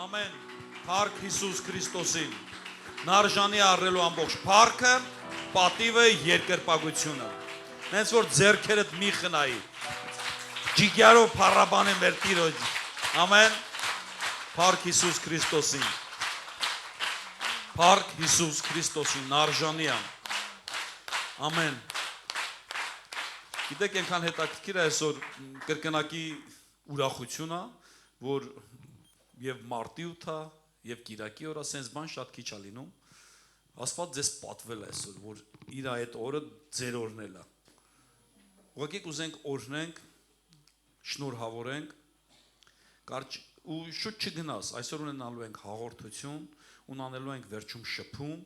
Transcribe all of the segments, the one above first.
Ամեն, Փառք Հիսուս Քրիստոսին, նարժանի առելու ամբողջ փառքը, պատիվը, երկրպագությունը։ Հենց որ ձեռքերդ մի խնայի, ջիգյարով փառաբանե մեր Տիրոջ։ Ամեն, Փառք Հիսուս Քրիստոսին, Փառք Հիսուս Քրիստոսին, նարժանի ամ։ Ամեն։ Գիտեք, այնքան հետաքրքիր է այսօր կրկնակի ուրախությունը, որ եւ մարտի 8-ը եւ Կիրակի օրը sense բան շատ քիչ է լինում։ Աստված ձեզ պատվել է այսօր, որ իր այդ օրը ձեր օրն է։ Ուղղակի կուզենք օրհնենք, շնորհավորենք, կարճ ու շուտ չգնաս, այսօր ունենալու ենք հաղորդություն, ունենալու ենք վերջում շփում,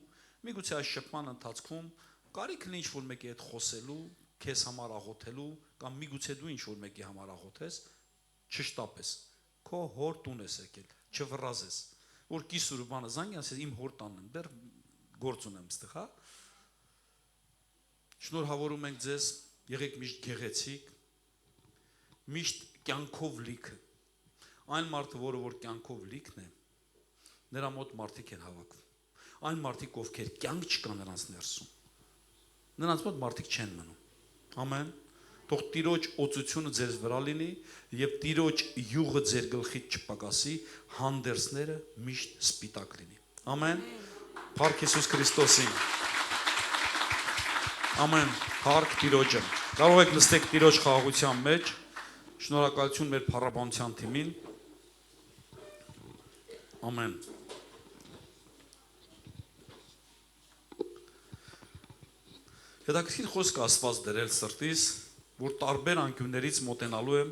միգուցե այս շփման ընթացքում կարիք լինի ինչ-որ մեկի հետ խոսելու, քեզ համար աղոթելու, կամ միգուցե դու ինչ-որ մեկի համար աղոթես, չշտապես, քո հոր տուն ես եկել, չվռազես, որ կիսուրը բանը զանգի, ասես իմ հոր տանն եմ, դեռ գործ ունեմ ստեղ, հա։ Շնորհավորում ենք ձեզ, եղեք միշտ գեղեցիկ, միշտ կյանքով լիքը։ Այն մարդը, որ կյանքով լիքն է, նրա մոտ մարդիկ են հավաքվում։ Այն մարդիկ, ովքեր կյանք չկա նրանց ներսում, նրանց մոտ մարդիկ չեն մնում։ Ամեն։ Թող Տիրոջ օծությունը ձեզ վրա լինի եւ Տիրոջ յուղը ձեր գլխից չպակասի, հանդերձները միշտ սպիտակ լինի։ Ամեն։ Փառք Հիսուս Քրիստոսին։ Ամեն։ Փառք Տիրոջը։ Կարող եք նստեք Տիրոջ խաղաղության մեջ։ Շնորհակալություն մեր փառաբանության թիմին։ Ամեն։ Հետաքրքիր խոսք Աստված դրել սրտիս, որ տարբեր անկյուններից մոտենալու եմ,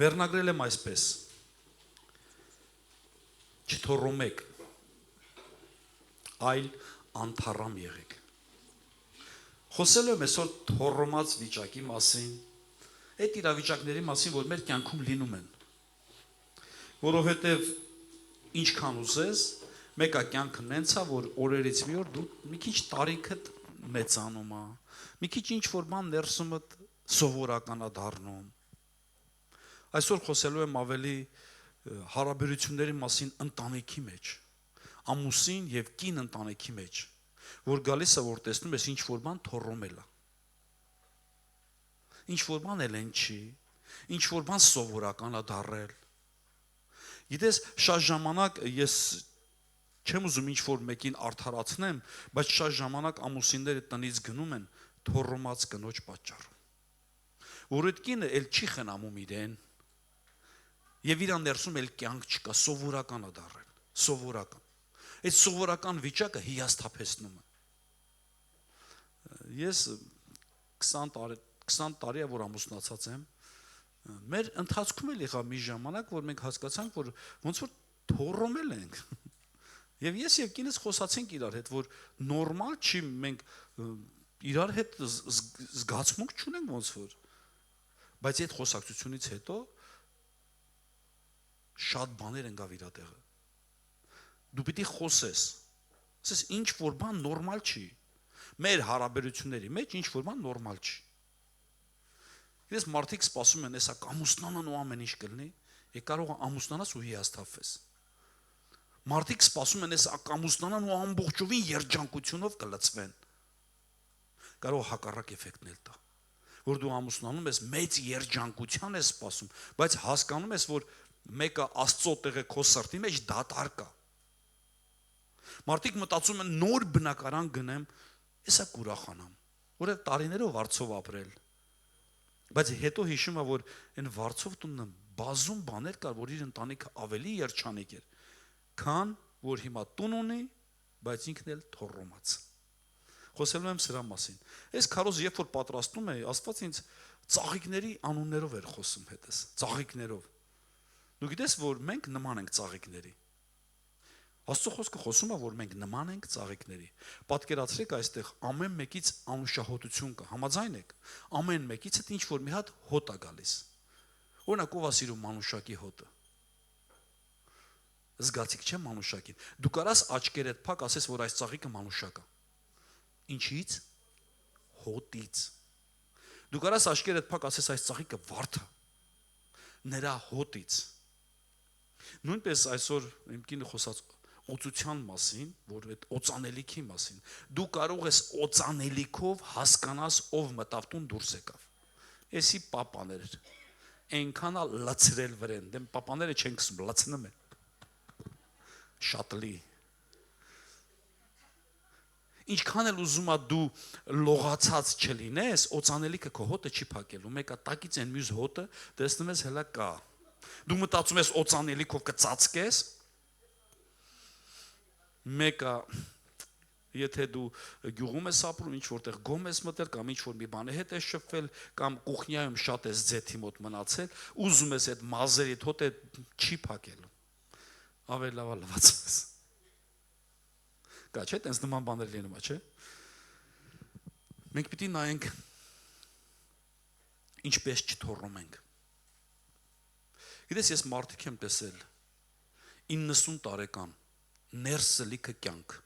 վերնագրել եմ այսպես. չթոռոմեք, այլ անթառամ եղեք։ Խոսելու եմ այսօր թոռոմած վիճակի մասին, այդ իրավիճակների մասին, որ մեր կյանքում լինում են, որովհետև ինչքան ուզես, մեկա կյանքը նենցա, որ օրերից մի օր դու մի քիչ տարիքդ մեծանում է, մի քիչ ինչ-որ բան ներսումդ սովորական է դառնում։ Այսօր խոսելու եմ ավելի հարաբերությունների մասին ընտանիքի մեջ, ամուսին եւ կին ընտանիքի մեջ, որ գալիս է, որ տեսնում ես ինչ-որ բան թոռոմել է։ Ինչ-որ բան էլ են չի, ինչ-որ բան սովորական է դառել։ Գիտես, շատ ժամանակ ես չեմ ուզում ինչ-որ մեկին արդարացնեմ, բայց շատ ժամանակ ամուսինները տնից գնում են թոռոմած կնոջ պատճառով։ Որ այդ կինը էլ չի խնամում իրեն, եւ իրան ներսում էլ կյանք չկա, սովորական է դառել, սովորական։ Այդ սովորական վիճակը հիասթափեցնում է։ Ես 20 տարի է, որ ամուսնացած եմ, մեր ընթացքում էլ եղավ մի ժամանակ, որ մենք հասկացանք, որ ոնց որ թոռոմել ենք։ Եվ ես եւ կինս խոսացինք իրար հետ, որ նորմալ չի մենք իրար հետ զգացմունք չունենք ոնց որ։ Բայց այդ խոսակցությունից հետո շատ բաներ ընկավ իր տեղը։ Դու պիտի խոսես։ Ասես ինչ որ բան նորմալ չի։ Մեր հարաբերությունների մեջ ինչ որ բան նորմալ չի։ Ես մարդիկ սպասում են, հեսա ամուսնանան ու ամեն ինչ կլինի, է կարող է ամուսնանաս ու հիասթափվես։ Մարդիկ սպասում են, այս ամուսնանան ու ամբողջովին երջանկությունով կլծվեն։ Կարող հակառակ էֆեկտն էլ տա, որ դու ամուսնանում ես մեծ երջանկության ես սպասում, բայց հասկանում ես, որ մեկը Աստծո տեղ է քո սրտի մեջ դատար կա։ Մարդիկ մտածում են նոր բնակարան գնեմ, հեսա կուրախանամ, որը տարիներով վարձով ապրել։ Բայց հետո հիշում է, որ այն վարձով տունը բազում բաներ կար, որ իր ընտանիքը ավելի երջանիկ էր, քան որ հիմա տուն ունի, բայց ինքն էլ թոռոմած։ Խոսելու եմ սրա մասին։ Այս քարոզ երբ որ պատրաստում էի, Աստված ինձ ծաղիկների անուններով էր խոսում հետս, ծաղիկներով։ Դու գիտես, որ մենք նման ենք ծաղիկների։ Աստծո խոսքը խոսում է, որ մենք նման ենք ծաղիկների։ Պատկերացրեք այստեղ ամեն մեկից անուշահոտություն կա, համաձայն եք։ Ամեն մեկից հետ ինչ որ մի հատ հոտ է գալիս։ Օրինակ ով է սիրում մանուշակի հոտը։ Զգացիք չէ մանուշակին։ Դու կարաս աչքերդ փակ ասես, որ այս ծաղիկը մանուշակ է։ Ինչից։ Հոտից։ Դու կարաս աչքերդ փակ ասես այս ծաղիկը վարդ է։ Նրա հոտից։ Նույնպես այսօր իմ կինը խոսած օծության մասին, որ այդ օծանելիքի մասին, դու կարող ես օծանելիքով հասկանաս ով մտավ տուն դուրս եկավ։ Էսի պապաներ այնքան է լցրել վրեն, դեմ պապաները չեն կսում, լցնում են։ Շատլի։ Ինչքան էլ ուզում ա դու լողացած չլինես, օծանելիքը քո հոտը չի փակելու։ Մեկը տակից են մյուս հոտը, տեսնում ես հələ կա։ Դու մտածում ես օծանելիքով կծածկես։ Մեկը եթե դու գյուղում ես ապրում, ինչ որտեղ գոմ ես մտել կամ ինչ որ մի բանի հետ ես շփվել կամ կուխնյայում շատ ես ձեթի մոտ մնացել, ուզում ես այդ մազերիդ հոտը չի փակելու։ Ավելի լավ է լվացես։ Կա չէ, տենց նման բաներ լինում է, չէ։ Մենք պիտի նայենք ինչպես չթոռոմենք։ Գիտես, ես մարդիկ եմ տեսել 90 տարեկան ներսը լիքը կյանք։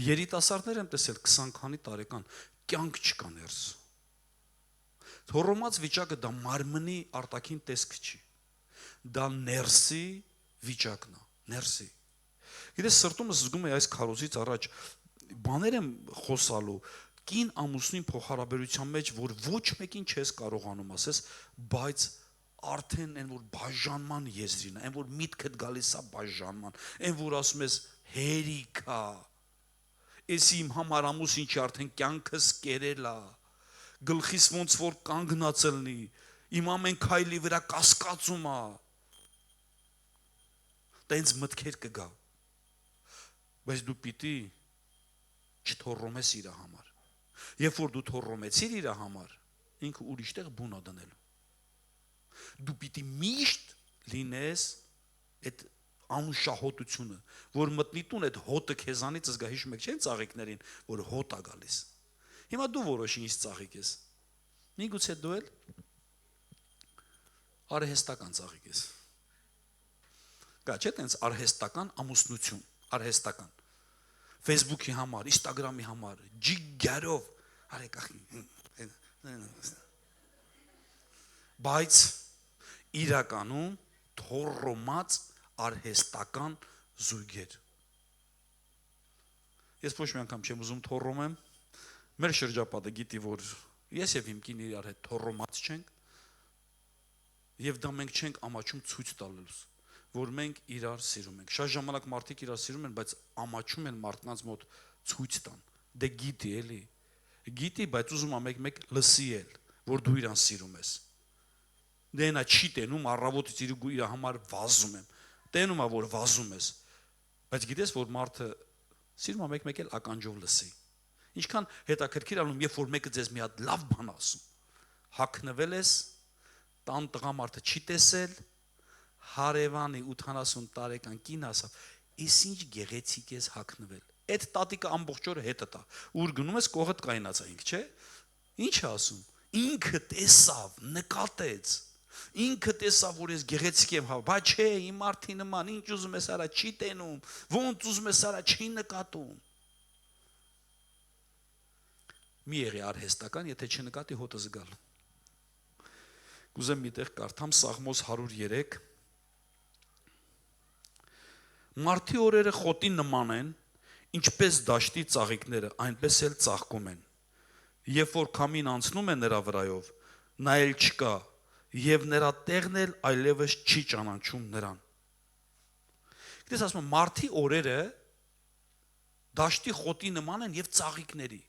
Երիտասարդներ եմ տեսել 20 քանի տարեկան կյանք չկա ներս։ Թոռոմած վիճակը դա մարմնի արտաքին տեսք չի։ Դա ներսի վիճակն է, ներսի։ Գիտես, սրտումս զգում է այս քարոզից առաջ բաներ եմ խոսալու կին ամուսնին փոխհարաբերության մեջ, որ ոչ մեկին չես կարողանում ասես, բայց արդեն այն որ բաժանման եզրին, այն որ միտքդ գալիս է բաժանման, այն որ ասում ես հերիքա, էս իմ համար ամուսին չի արդեն կյանքս կերել է, գլխիս ոնց որ կանգնած լինի, իմ ամեն քայլի վրա կասկածում է, տենց մտքեր կգա, բայց դու պիտի չթոռոմես իր համար, երբ որ դու թոռոմեցիր իր համար, ինքը ուրիշտեղ բուն է դնելու։ Դու պիտի միշտ լինես այդ անշահոտությունը, որ մտնի տուն այդ հոտը քեզանից զգա, հիշում եք, չէ՞, ծաղիկներին, որ հոտ է գալիս։ Հիմա դու որոշի ինչ ծաղիկ ես։ Միգուցե դու էլ արհեստական ծաղիկ ես։ Կա չէ՞ տենց արհեստական ամուսնություն, արհեստական։ Facebook-ի համար, Instagram-ի համար, ջիգարով, բայց իրականում թոռոմած արհեստական զույգեր։ Ես ոչ մի անգամ չեմ ուզում թոռոմեմ, մեր շրջապատը գիտի, որ ես եւ իմ կինը իրար հետ թոռոմած չենք, եւ դա մենք չենք ամաչում ցույց տալուց, որ մենք իրար սիրում ենք։ Շատ ժամանակ մարդիկ իրար սիրում են, բայց ամաչում են մարդկանց մոտ ցույց տան։ Դե գիտի էլի, գիտի, բայց ուզում է մեկ լսի էլ, որ դու իրան սիրում ես։ Դե նա չի տենում, առավոտից իր համար վազում եմ, տենում է, որ վազում ես, բայց գիտես, որ մարդը սիրում է մեկ էլ ականջով լսի։ Ինչքան հետաքրքիր անում, երբ որ մեկը ձեզ մի հատ լավ բան ասում, հագնվել ես, տան տղամարդը չի տեսել, հարևանի 80 տարեկան կին ասավ, «Իս ինչ գեղեցիկ ես հագնվել»։ Այդ տատիկը ամբողջ օրը հետը տա, ուր գնում ես կողդ կայնացայինք, չէ՞։ Ինչ է ասում։ Ինքը տեսավ, նկատեց։ Ինքը տեսավ, որ ես գեղեցիկ եմ հավ, բայց չէ, իմ մարդի նման, ինչ ուզում ես արա, չի տենում, ոնց ուզում ես արա, չի նկատում։ Մի եղի արհեստական, եթե չնկատի հոտը զգալ։ Կուզեմ միտեղ կարդամ Սաղմոս 103։ Մարդի օրերը խոտի նման են, ինչպես դաշտի ծաղիկները, այնպես էլ ծաղկում են։ Երբ որ քամին անցնում է նրա վրայով, նա էլ չկա, եւ նրա տեղն էլ այլևս չի ճանաչում նրան։ Գիտես, ասում եմ, մարդի օրերը դաշտի խոտի նման են եւ ծաղիկների։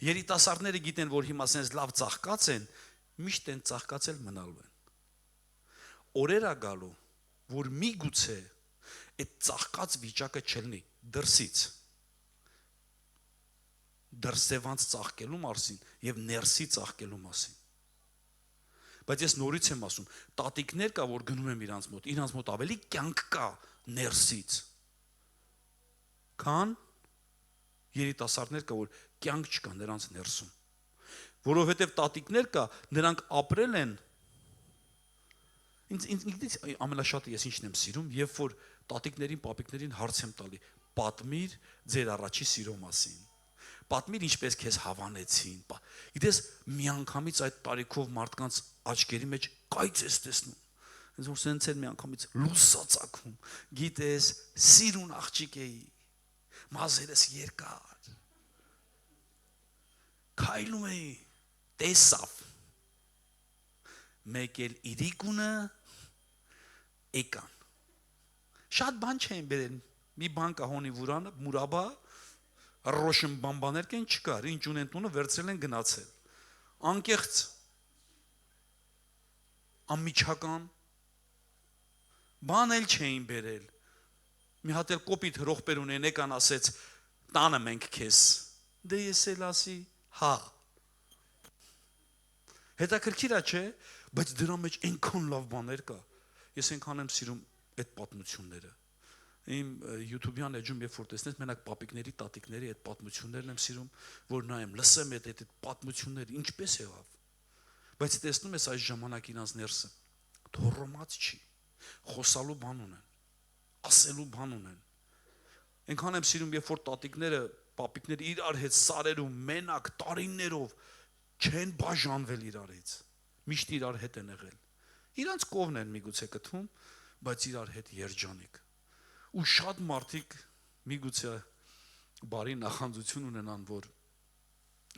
Երիտասարդները գիտեն, որ հիմա sense լավ ծաղկած են, միշտ են ծաղկացել մնալու են։ Օրեր ա գալու, որ միգուցե այդ ծաղկած վիճակը չլինի դրսից։ Դրսևանց ծաղկելու մասին եւ ներսի ծաղկելու մասին։ Բայց ես նորից եմ ասում, տատիկներ կա, որ գնում եմ իրանց մոտ ավելի կյանք կա ներսից։ Քան երիտասարդներ կա, որ կյանք չկա նրանց ներսում։ Որովհետև տատիկներ կա, նրանք ապրել են։ Ինձ ամենաշատը ես ինչն եմ սիրում, երբ որ տատիկներին, պապիկներին հարց եմ տալի, պատմիր ձեր առաջի սիրո մասին։ Պատմիր ինչպես քեզ հավանեցին։ Գիտես, միանգամից այդ տարիքով մարդկանց աչքերի մեջ կայծ ես տեսնում։ Հենց որ սենց էր մի անգամից լուսացակում, գիտես, սիրուն աղջիկ էի, մազերս երկար, քայլում էի, տեսավ, մեկ էլ իրիկունը եկան, շատ բան չեն բերել, մի բան կա հոնի վուրանը, մուրաբա, ռոշն բամբաներ կեն չկար, ինչ ունեն տունը վերցրել են գնացել, անկեղծ, անմիջական, բան էլ չէին բերել, մի հատ էլ կոպիտ հրոխբեր ունեն եկան ասեց, տանը մենք քեզ, դե ես էլ ասի, հա, հետաքրքիր է չէ, բայց դրա մեջ այնքան լավ բաներ կա, ես այնքան եմ սիրում այդ պատմությունները, իմ YouTube-յան էջում երբ որ տեսնես, մենակ պապիկների, տատիկների այդ պատմություններն եմ սիրում, որ նայեմ, լսեմ այդ պատմությունները, ինչպես եղավ, բայց տեսնում ես այս ժամանակ իրանց ներսը, թոռոմած չի, խոսալու բան ունեն, ասելու բան ունեն, այնքան եմ սիրում, երբ որ տատիկները, պապիկները իրար հետ սարերում, մենակ, տարիներով, չեն բաժանվել իրարից, միշտ իրար հետ են եղել, իրանց կովն են միգուցե կթվում, բայց իրար հետ երջանիկ, ու շատ մարդիկ միգուցե բարի նախանձություն ունենան, որ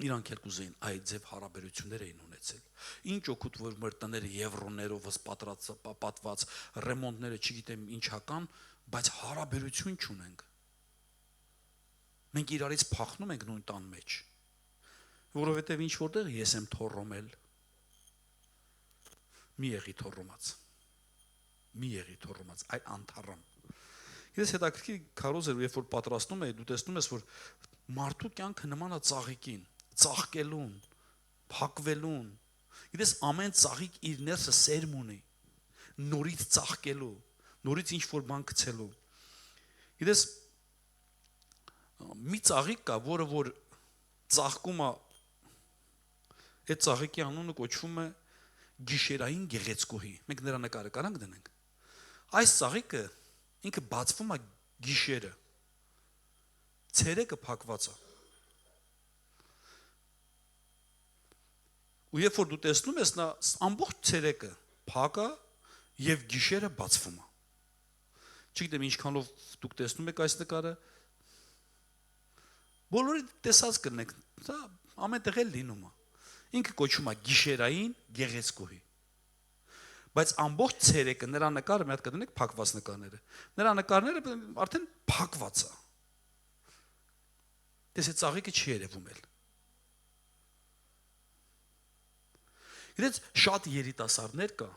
իրանք էլ կուզեին այդ ձև հարաբերություններ էին ունեցել, ինչ օգուտ որ մեր տները եվրոներով պատված, ռեմոնտները չգիտեմ ինչական, բայց հարաբերություն չունենք, մենք իրարից փախնում ենք նույն տան մեջ, որովհետև ինչ որտեղ ես եմ թոռոմել, մի եղի թոռոմած, այ անթառամ, ես հետաքրքիր քարոզ էր, երբ որ պատրաստում էի, դու տեսնում ես, որ մարդու կյանքը նման է ծաղիկին, ծաղկելուն, փակվելուն, գիտես ամեն ծաղիկ իր ներսը սերմ ունի, նորից ծաղկելու, նորից ինչ-որ բան գցելու, գիտես մի ծաղիկ կա, որը որ ծաղկում է, այդ ծաղիկի անունը կոչվում է գիշերային գեղեցկուհի, մենք նրա նկարը կարանք դնենք, այս ծաղիկը ինքը բացվում է գիշերը, ցերեկը փակված է, ու երբ որ դու տեսնում ես, նա ամբողջ ցերեկը փակ է եւ գիշերը բացվում է, չգիտեմ ինչքանով դուք տեսնում եք այս նկարը, բոլորի տեսած կլինեք, դա ամենտեղ էլ լինում է, ինքը կոչվում է գիշերային գեղեցկուհի, բայց ամբողջ ցերեկը նրա նկարը մի հատ կդնեք փակված նկարները, նրա նկարները արդեն փակված է, դες այդ ծաղիկը չի երևում էլ, գիտես շատ երիտասարդներ կա,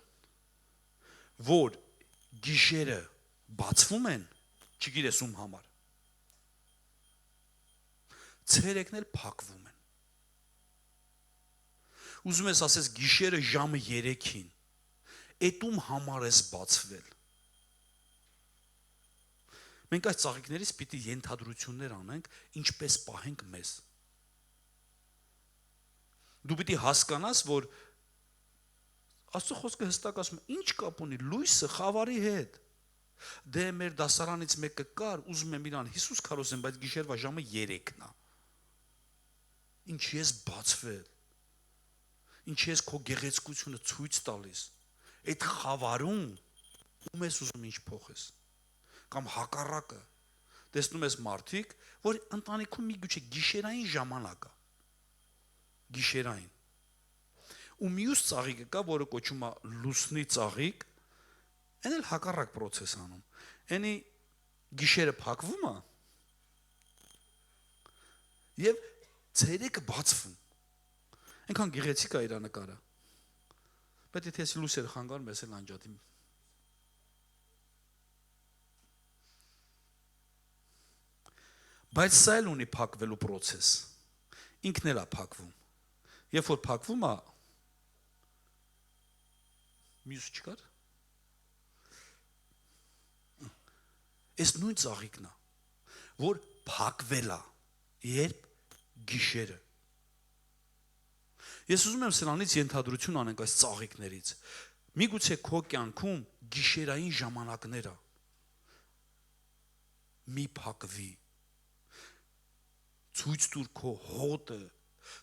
որ գիշերը բացվում են, չգիտես ում համար, ցերեկն էլ փակվում են, ուզում ես ասես գիշերը ժամը 3-ին, էդ ում համար ես բացվել, մենք այս ծաղիկներից պիտի ենթադրություններ անենք, ինչպես պահենք մեզ, դու պիտի հասկանաս, որ Աստծո խոսքը հստակ ասում է, ինչ կապ ունի լույսը խավարի հետ, դե մեր դասարանից մեկը կար, ուզում եմ իրան Հիսուս քարոզեմ, բայց գիշերվա ժամը 3-ն է, ինչ ես բացվել, ինչ ես քո գեղեցկությունը ցույց տալիս, այդ խավարում ում ես ուզում ինչ փոխես, կամ հակառակը, տեսնում ես մարդիկ, որ ընտանիքում միգուցե գիշերային ժամանակ է, գիշերային, ու մյուս ծաղիկը կա, որը կոչվում է լուսնի ծաղիկ, այն էլ հակառակ process անում, այնի գիշերը փակվում է, և ցերեկը բացվում, այնքան գեղեցիկ է իր նկարը, բայց եթե ես լույսեր խանգարում, ես էլ անջատիմ, բայց սա էլ ունի փակվելու process, ինքն էլ է փակվում, երբ որ փակվում է, մյուս չկար, այս նույն ծաղիկն է, որ փակվել է, երբ գիշերը, ես ուզում եմ սրանից ենթադրություն անենք այս ծաղիկներից, միգուցե քո կյանքում գիշերային ժամանակները, մի փակվի, ցույց տուր քո հոտը,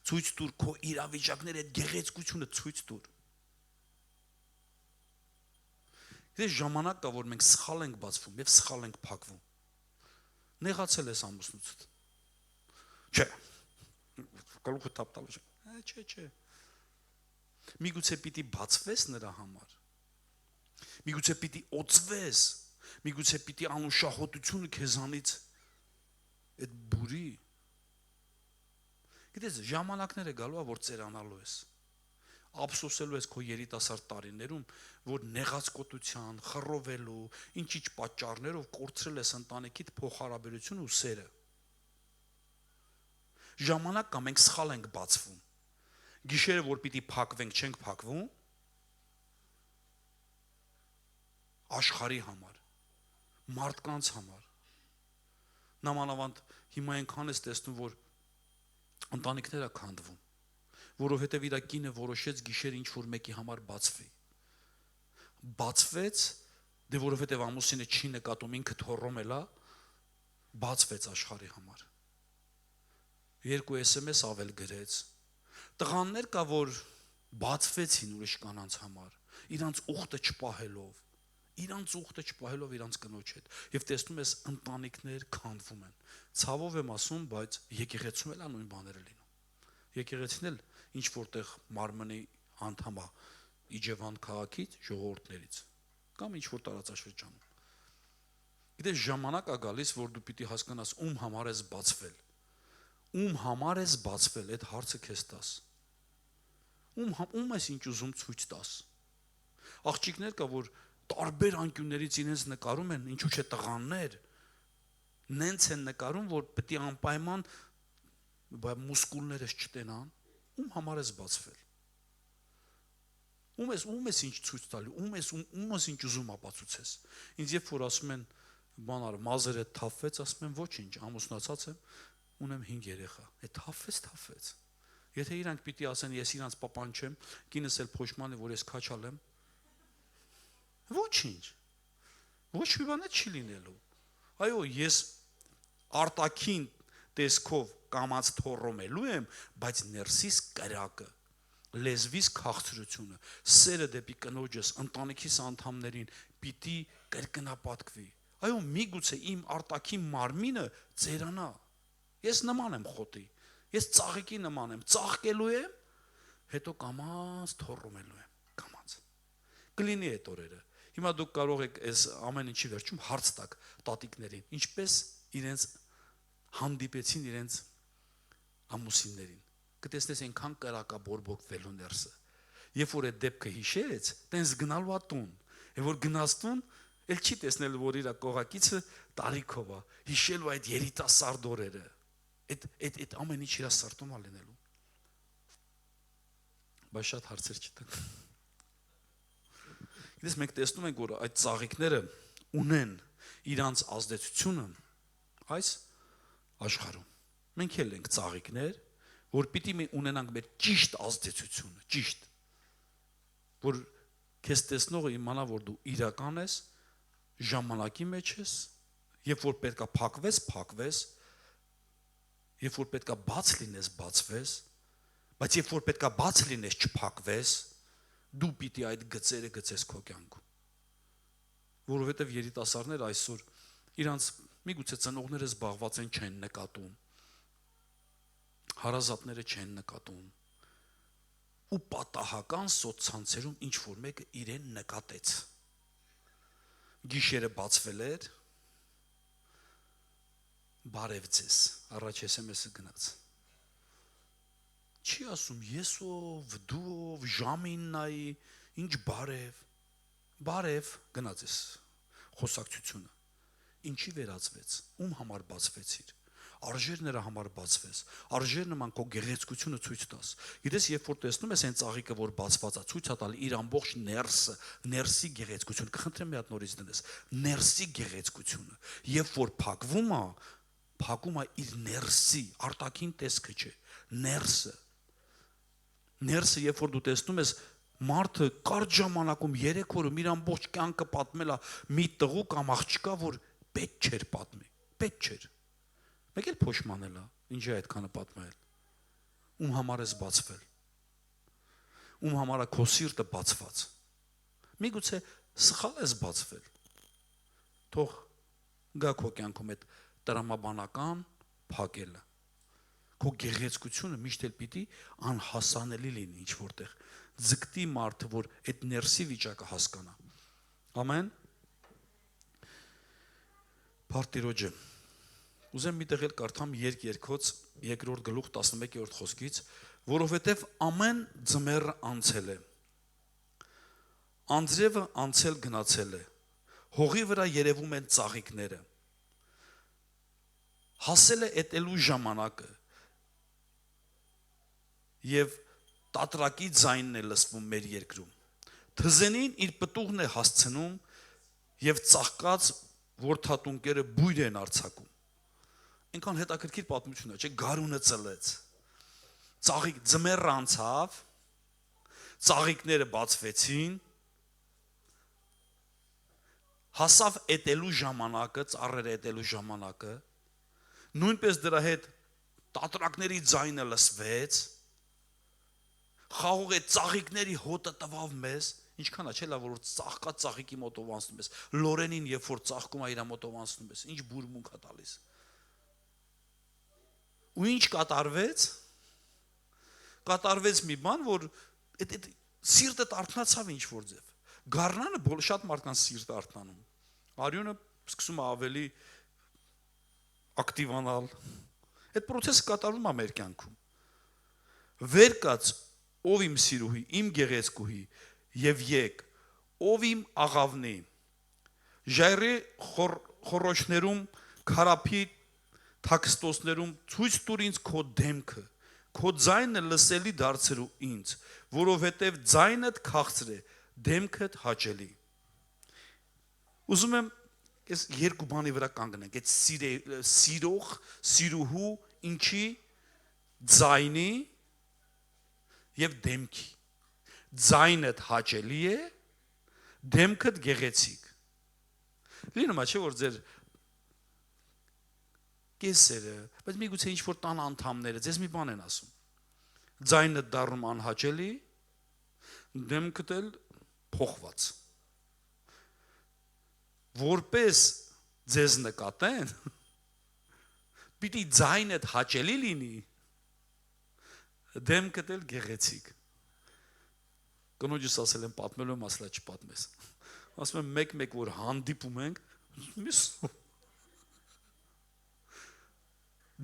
ցույց տուր քո իրավիճակները, այդ գեղեցկությունը ցույց տուր, Գիտես ժամանակ կա, որ մենք սխալ ենք բացվում եւ սխալ ենք փակվում։ Նեղացել ես ամուսնուց։ Չէ։ Գլուխը թափտալու չէ։ Չէ։ Միգուցե պիտի բացվես նրա համար։ Միգուցե պիտի օծվես։ Միգուցե պիտի անուշահոտությունը քեզանից այդ բուրի։ Գիտես ժամանակները գալու է, որ ծերանալու ես։ Ափսոսելու ես քո երիտասարդ տարիներում, որ նեղացկոտության, խռովելու, ինչ-ինչ պատճառներով կորցրել ես ընտանիքիդ փոխհարաբերությունը ու սերը։ Ժամանակ կա, մենք սխալ ենք բացվում։ Գիշերը որ պիտի փակվենք, չենք փակվում։ Աշխարհի համար, մարդկանց համար։ Նամանավանդ հիմա այնքան ես տեսնում, որ ընտանիքներ է քանդվում, որովհետև իր կինը որոշեց գիշեր ինչ որ մեկի համար բացվի։ Բացվեց, դե որովհետև ամուսինը չի նկատում, ինքը թոռոմ էլա, բացվեց աշխարհի համար։ 2 SMS ավել գրեց։ Տղաներ կա, որ բացվեցին ուրիշ կանանց համար, իրանց ուխտը չպահելով, իրանց կնոջ հետ, եւ տեսնում ես ընտանիքներ քանդվում են։ Ցավով եմ ասում, բայց եկեղեցում էլ նույն բաները լինում։ Եկեղեցին էլ ինչ որտեղ մարմնի անդամ է Իջևան քաղաքից, ժողովուրդներից կամ ինչ որ տարածաշրջանում։ Գիտես ժամանակ է գալիս, որ դու պիտի հասկանաս ում համար ես բացվել։ Ում համար ես բացվել, այդ հարցը քեզ տաս։ Ում ես ինչ ուզում ցույց տաս։ Աղջիկներ կա, որ տարբեր անկյուններից իրենց նկարում են, ինչու՞ չէ տղաներ, նենց են նկարում, որ պետք է անպայման մուսկուլներս չտենան, ում համար ես բացվել։ Ում ես ինչ ցույց տալու, ում ես ինչ ուզում ապացուցես։ Ինձ երբ որ ասում են, բանար, մազերը թափվեց, ասում եմ ոչինչ, ամուսնացած եմ, ունեմ 5 երեխա։ Այդ թափվեց։ Եթե իրանք պիտի ասեն, ես իրանց պապան չեմ, կինս էլ փոշմանի, որ ես քաչալ եմ, ոչինչ։ Ոչ մի բան չի լինելու։ Այո, ես արտաքին տեսքով կամած թոռոմելու եմ, բայց ներսիս կրակը, լեզվիս քաղցրությունը, սերը դեպի կնոջս, ընտանիքիս անդամներին պիտի կրկնապատկվի։ Այո, միգուցե իմ արտաքին մարմինը ծերանա։ Ես նման եմ խոտի, ես ծաղիկի նման եմ, ծաղկելու եմ, հետո կամած թոռոմելու եմ, կամած։ Կլինի այդ օրերը։ Հիմա դուք կարող եք այս ամեն ինչի վերջում հարց տաք տատիկներին, ինչպես իրենց հանդիպեցին իրենց ամուսիններին։ Կտեսնես այնքան կրակա բորբոքվելու ներսը։ Երբ որ այդ դեպքը հիշեց, տենց գնալու է տուն։ Եվ որ գնաց տուն, էլ չի տեսնել, որ իր կողակիցը տարիքով է, հիշելու այդ երիտասարդ օրերը։ Այդ ամեն ինչ իր սրտում է լինելու։ Բայց շատ հարցեր չտանք։ Գիտես մենք տեսնում ենք, որ այդ ծաղիկները ունեն իրանց ազդեցությունը այս աշխարհում։ Մենք էլ ենք ծաղիկներ, որ պիտի մենք ունենանք մեր ճիշտ ազդեցությունը, ճիշտ, որ քեզ տեսնողը իմանա, որ դու իրական ես, ժամանակի մեջ ես, երբ որ պետքա փակվես, երբ որ պետքա բաց լինես, բացվես, բայց երբ որ պետքա բաց լինես, չփակվես, դու պիտի այդ գծերը գցես քո կյանքում։ Որովհետև երիտասարդները այսօր իրանց միգուցե ծնողները զբաղված են, չեն նկատում, հարազատները չեն նկատում, ու պատահական սոցցանցերում ինչ որ մեկը իրեն նկատեց։ Գիշերը բացվել էր, բարև ձեզ, առաջ SMS-ը գնաց։ Չի ասում եսով, դուով, ժամին նայի, ինչ բարև գնաց ես խոսակցությունը։ Ինչի վերածվեց, ում համար բացվեցիր, արժեր նրա համար բացվես, արժեր նման քո գեղեցկությունը ցույց տաս։ Գիտես, երբ որ տեսնում ես այն ծաղիկը, որ բացված է, ցույց է տալ իր ամբողջ ներսը, ներսի գեղեցկությունը, կխնդրեմ մի հատ նորից դնես, ներսի գեղեցկությունը, երբ որ փակվում է իր ներսի, արտաքին տեսքը չէ, ներսը, երբ որ դու տեսնում ես մարդը կարճ ժամանակում 3 օրում իր ամբողջ կյանքը պատմել է մի տղու կամ աղջկա, որ պետք չէր պատմի, պետք չէր։ Մեկ էլ փոշմանել է, ինչի այդքանը պատմել։ Ում համար ես բացվել։ Ում համար է քո սիրտը բացված։ Միգուցե Սխալ ես բացվել։ Թող գա քո կյանքում այդ տրամաբանական փակելը։ Քո գեղեցկությունը միշտ էլ պիտի անհասանելի լինի ինչ որտեղ։ Ձգտի մարդը, որ այդ ներսի վիճակը հասկանա։ Ամեն։ Փարտիրոջը։ Ուզեմ մի տեղ էլ կարդամ երկերքոց 2-րդ գլուխ 11-րդ խոսքից, որովհետև ամեն ձմեռը անցել է։ Անձրևը անցել գնացել է։ Հողի վրա երևում են ծաղիկները։ Հասել է էտելու ժամանակը։ Եվ տատրակի ձայնն է լսվում մեր երկրում։ Թզենին իր պտուղն է հասցնում եւ ծաղկած որդատունկերը բույր են արձակում։ Այնքան հետաքրքիր պատմություն է, չէ՞, գարունը ծլեց։ Ծաղիկ ձմեռը անցավ, ծաղիկները բացվեցին, հասավ էտելու ժամանակը, ծառերը էտելու ժամանակը, նույնպես դրա հետ տատրակների ձայնը լսվեց, խաղող է ծաղիկների հոտը տվավ մեզ, ինչքան է, չէ՞ լավ, որ ծաղկած ծաղիկի մոտով անցնում ես, լորենին երբ որ ծաղկում է իր մոտով անցնում ես, ինչ բուրմունք է տալիս։ Ու ինչ կատարվեց։ Կատարվեց մի բան, որ այդ սիրտը արթնացավ ինչ որ ձև։ Գառնանը շատ մարդկանց սիրտը արթնանում։ Արյունը սկսում է ավելի ակտիվանալ։ Այդ process-ը կատարվում է մեր կյանքում։ Վեր կաց, ով իմ սիրուհի, իմ գեղեցկուհի, եւ եկ, ով իմ աղավնի։ Ժայռի խորոչներում, քարափի թաքստոսներում ցույց տուր ինձ քո դեմքը, քո ձայնը լսելի դարձրու ինձ, որովհետև ձայնդ քաղցր է, դեմքդ հաճելի։ Ուզում եմ ես երկու բանի վրա կանգնենք, այդ սիրող, սիրուհու ինչի ձայնի եւ դեմքի։ Ձայնդ հաճելի է, դեմքդ գեղեցիկ։ Լինում է չէ որ ձեր կեսերը, բայց միգուցե ինչ որ տան անդամները ձեզ մի բան են ասում։ Ձայնը դառնում անհաճելի, դեմքդ էլ փոխված։ Որպես ձեզ նկատեն, պիտի ձայնդ հաճելի լինի, դեմքդ էլ գեղեցիկ։ Կնոջս ասել եմ պատմելու եմ, ասලා չպատմես։ Ասում եմ մեկ-մեկ որ հանդիպում ենք,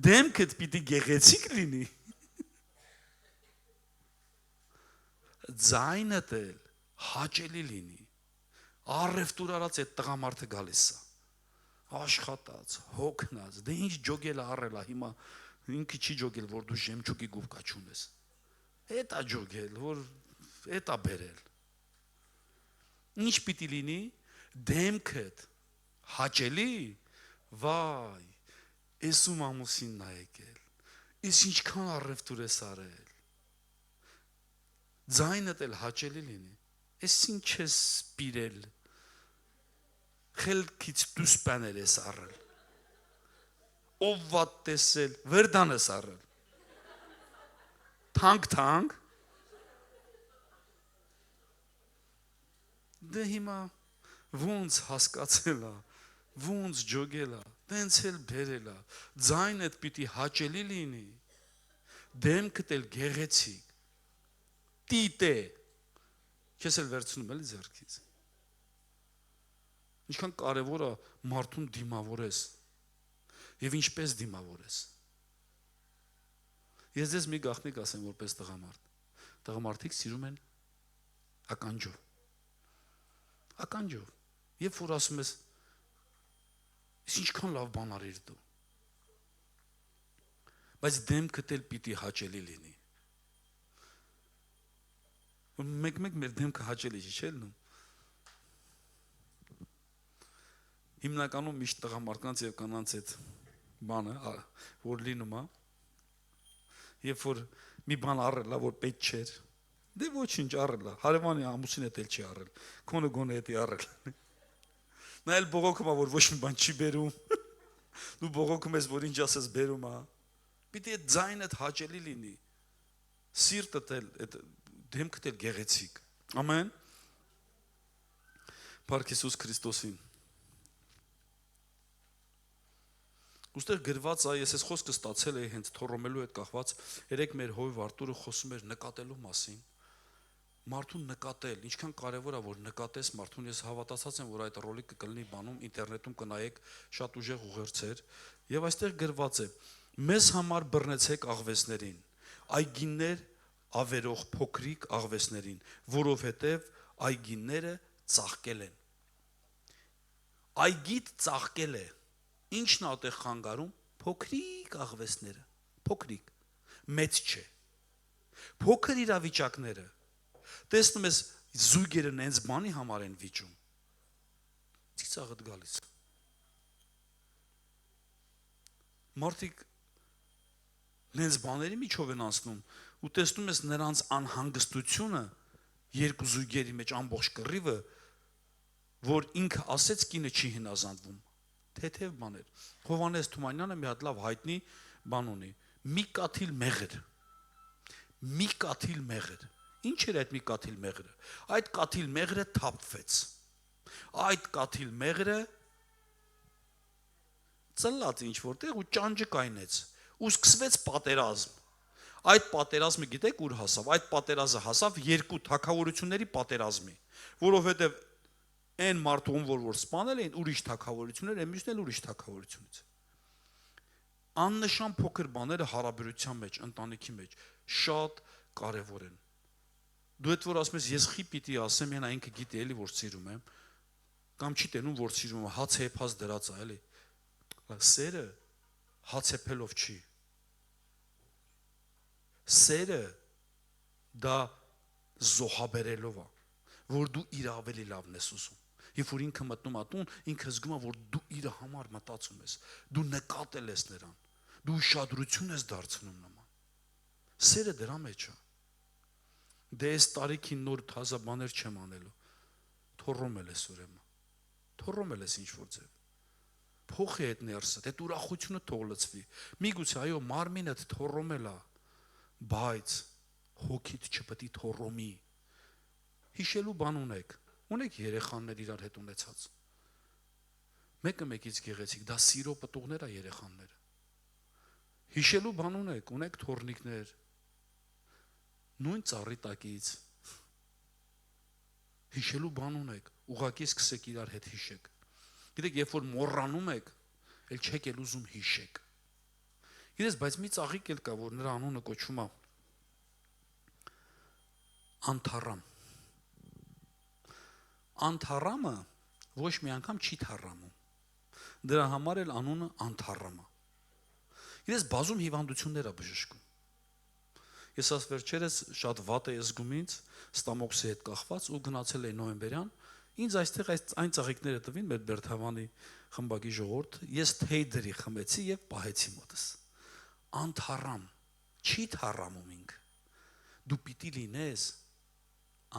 դեմքդ պիտի գեղեցիկ լինի։ Ձայնդ էլ հաճելի լինի։ Առևտուր արած այդ տղամարդը գալիս է։ Աշխատած, հոգնած, դե ինչ ջոգել առելա, հիմա ինքը չի ջոգել, որ դու ժեմչուկի գուվկա չունես։ Էտա ջոգել, որ էտա բերել։ Ինչ պիտի լինի, դեմքդ հաճելի, վայ, ես ում ամուսինն է եկել, ես ինչքան առևտուր ես արել, ձայնդ էլ հաճելի լինի, ես ինչ ես սպիրել, խելքից դուս բաներ ես առել, ով վատ տեսել, վերդան ես առել, թանկ, դե հիմա ոնց հասկացել է, ոնց ջոգել է, տենց էլ բերել է, ձայնդ պիտի հաճելի լինի, դեմքդ էլ գեղեցիկ, տիտե, քեզ էլ վերցնում էլի ձեռքից, ինչքան կարևոր է մարդուն դիմավորես, և ինչպես դիմավորես, ես ձեզ մի գաղտնիք ասեմ որպես տղամարդ, տղամարդիկ սիրում են ականջով, երբ որ ասում ես, ես ինչքան լավ բան արիր դու, բայց դեմքդ էլ պիտի հաճելի լինի, մեկ-մեկ մեր դեմքը հաճելի չի լինում, հիմնականում միշտ տղամարդկանց և կանանց այդ բանը, որ լինում է, երբ որ մի բան առել է, որ պետք չէր, դե ոչինչ առել է, հարևանի ամուսին հետ էլ չի առել, քոնը գոնե հետ է առել, նա էլ բողոքում է, որ ոչ մի բան չի բերում, դու բողոքում ես, որ ինչ ասես բերում է, պիտի այդ ձայնդ հաճելի լինի, սիրտդ էլ, դեմքդ էլ գեղեցիկ, ամեն, Փառք Հիսուս Քրիստոսին։ Ուստեղ գրված է, ես այս խոսքը ստացել էի հենց թոռոմելու հետ կախված, երեք մեր հոյվ Արտուրը խոսում էր նկատելու մասին։ Մարդուն նկատել, ինչքան կարևոր է որ նկատես մարդուն, ես հավատացած եմ, որ այդ ռոլիկը կլինի բանում, ինտերնետում կնայեք շատ ուժեղ ուղերձեր, եւ այստեղ գրված է. մեզ համար բռնեցեք աղվեսներին, այգիներ ավերող փոքրիկ աղվեսներին, որովհետեւ այգիները ծաղկել են։ Այգիդ ծաղկել է։ Ինչն է այդտեղ խանգարում։ Փոքրիկ աղվեսները, փոքրիկ, մեծ չէ։ Փոքր իրավիճակները։ Տեսնում ես զույգերը նենց բանի համար են վիճում։ Ծիծաղդ գալիս։ Մարդիկ նենց բաների միջով են անցնում ու տեսնում ես նրանց անհանգստությունը երկու զույգերի մեջ ամբողջ կռիվը, որ ինքը ասեց կինը չի հնազանդվում։ Թեթև բաներ։ Հովհաննես Թումանյանը մի հատ լավ հայտնի բան ունի։ Մի կաթիլ մեղր։ Մի կաթիլ մեղր։ Ինչ էր այդ մի կաթիլ մեղրը։ Այդ կաթիլ մեղրը թափվեց։ Այդ կաթիլ մեղրը ծլլաց ինչ որտեղ ու ճանճը կայնեց։ Ու սկսվեց պատերազմ։ Այդ պատերազմը գիտեք ուր հասավ։ Այդ պատերազմը հասավ երկու թագավորությունների պատերազմի, որովհետև այն մարդուն, որ սպանել էին, ուրիշ թագավորություններ, այն մյուսն էլ ուրիշ թագավորությունից։ Աննշան փոքր բաները հարաբերության մեջ, ընտանիքի մեջ շատ կարևոր են։ Դու այդ որ ասում ես, ես խի պիտի ասեմ, ենա ինքը գիտի էլի որ սիրում եմ, կամ չի տենում որ սիրում եմ, հաց հեփած դրած է էլի։ Սերը հաց հեփելով չի։ Սերը դա զոհաբերելով է, որ դու իր ավելի լավն ես ուզում։ Երբ որ ինքը մտնում ատուն, ինքը զգում է, որ դու իր համար մտածում ես, դու նկատել ես նրան, դու ուշադրություն ես դարձնում նման։ Սերը դրա մեջ է։ Դե այս տարիքին նոր թազա բաներ չեմ անելու։ Թոռոմել ես ուրեմն։ Թոռոմել ես ինչ որ ձև։ Փոխի այդ ներսը, այդ ուրախությունը թող լցվի։ Միգուցե այո, մարմինդ թոռոմել է, բայց հոգիդ չպետք է թոռոմի։ Հիշելու բան ունեք երեխաներ իրար հետ ունեցած։ Մեկը մեկից գեղեցիկ, դա սիրո պտուղներ է երեխաները։ Հիշելու բան ունեք թորնիկներ, նույն ծառի տակից։ Հիշելու բան ունեք, ուղղակի սկսեք իրար հետ հիշեք։ Գիտեք, երբ որ մոռանում եք, էլ չեք էլ ուզում հիշեք։ Գիտես, բայց մի ծաղիկ էլ կա, որ նրա անունը կոչվում է անթառամ։ Անթառամը ոչ մի անգամ չի թառամում։ Դրա համար էլ անունը անթառամ է։ Գիտես, բազում հիվանդություններ է բժշկում։ Ես ասած վերջերս շատ վատ էի զգում ինձ, ստամոքսի հետ կախված ու գնացել էի նոյեմբերյան, ինձ այստեղ այն ծաղիկները տվին մեր Բերթավանի խմբակի ժողովուրդ, ես թեյդրի խմեցի եւ պահեցի մոտս։ Անթառամ, չի թառամում ինքը։ Դու պիտի լինես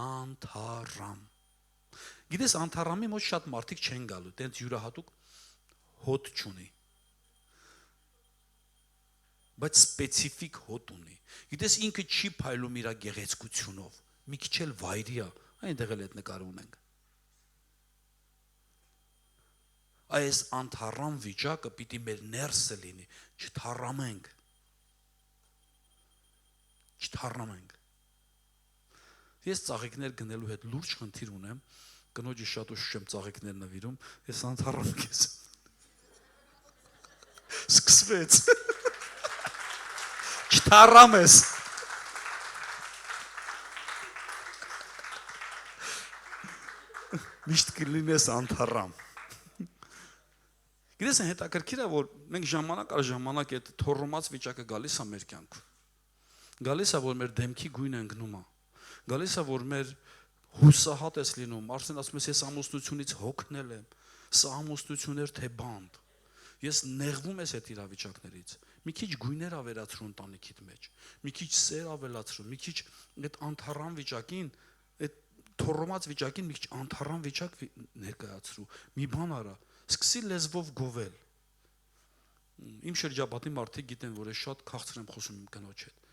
անթառամ։ Գիտես, անթառամի մոտ շատ մարդիկ չեն գալու, տենց յուրահատուկ հոտ չունի։ Բայց սպეციფիկ հոտ ունի։ Գիտես, ինքը չի փայլում իր գեղեցկությունով, մի քիչ էլ վայրի է, այնտեղ էլ այդ նկարը ունենք։ Այս անթառամ վիճակը պիտի մեր ներսը լինի, չթառամենք։ Չթառամենք։ Ես ծաղիկներ գնելու հետ լուրջ խնդիր ունեմ, կնոջի շատ ուշ եմ ծաղիկներ նվիրում, ես անթառամ քեզ։ Սկսվեց։ Չթառամ ես։ Միշտ կլինես անթառամ։ Գիտես, հետաքրքիր է, որ մենք ժամանակ առ ժամանակ այդ թոռոմած վիճակը գալիս է մեր կյանքում։ Գալիս է, որ մեր դեմքի գույնը ընկնում է։ Գալիս է, որ մեր հուսահատ ես լինում, արդեն ասում ես, ես ամուսնությունից հոգնել եմ, սա ամուսնություն էր թե բանտ։ Ես նեղվում ես այդ իրավիճակներից։ Մի քիչ գույներ ավելացրու ընտանիքիդ մեջ, մի քիչ սեր ավելացրու, մի քիչ այդ անթառամ վիճակին, այդ թոռոմած վիճակին մի քիչ անթառամ վիճակ ներկայացրու։ Մի բան արա, սկսի լեզվով գովել։ Իմ շրջապատի մարդիկ գիտեն, որ ես շատ քաղցր եմ խոսում իմ կնոջ հետ։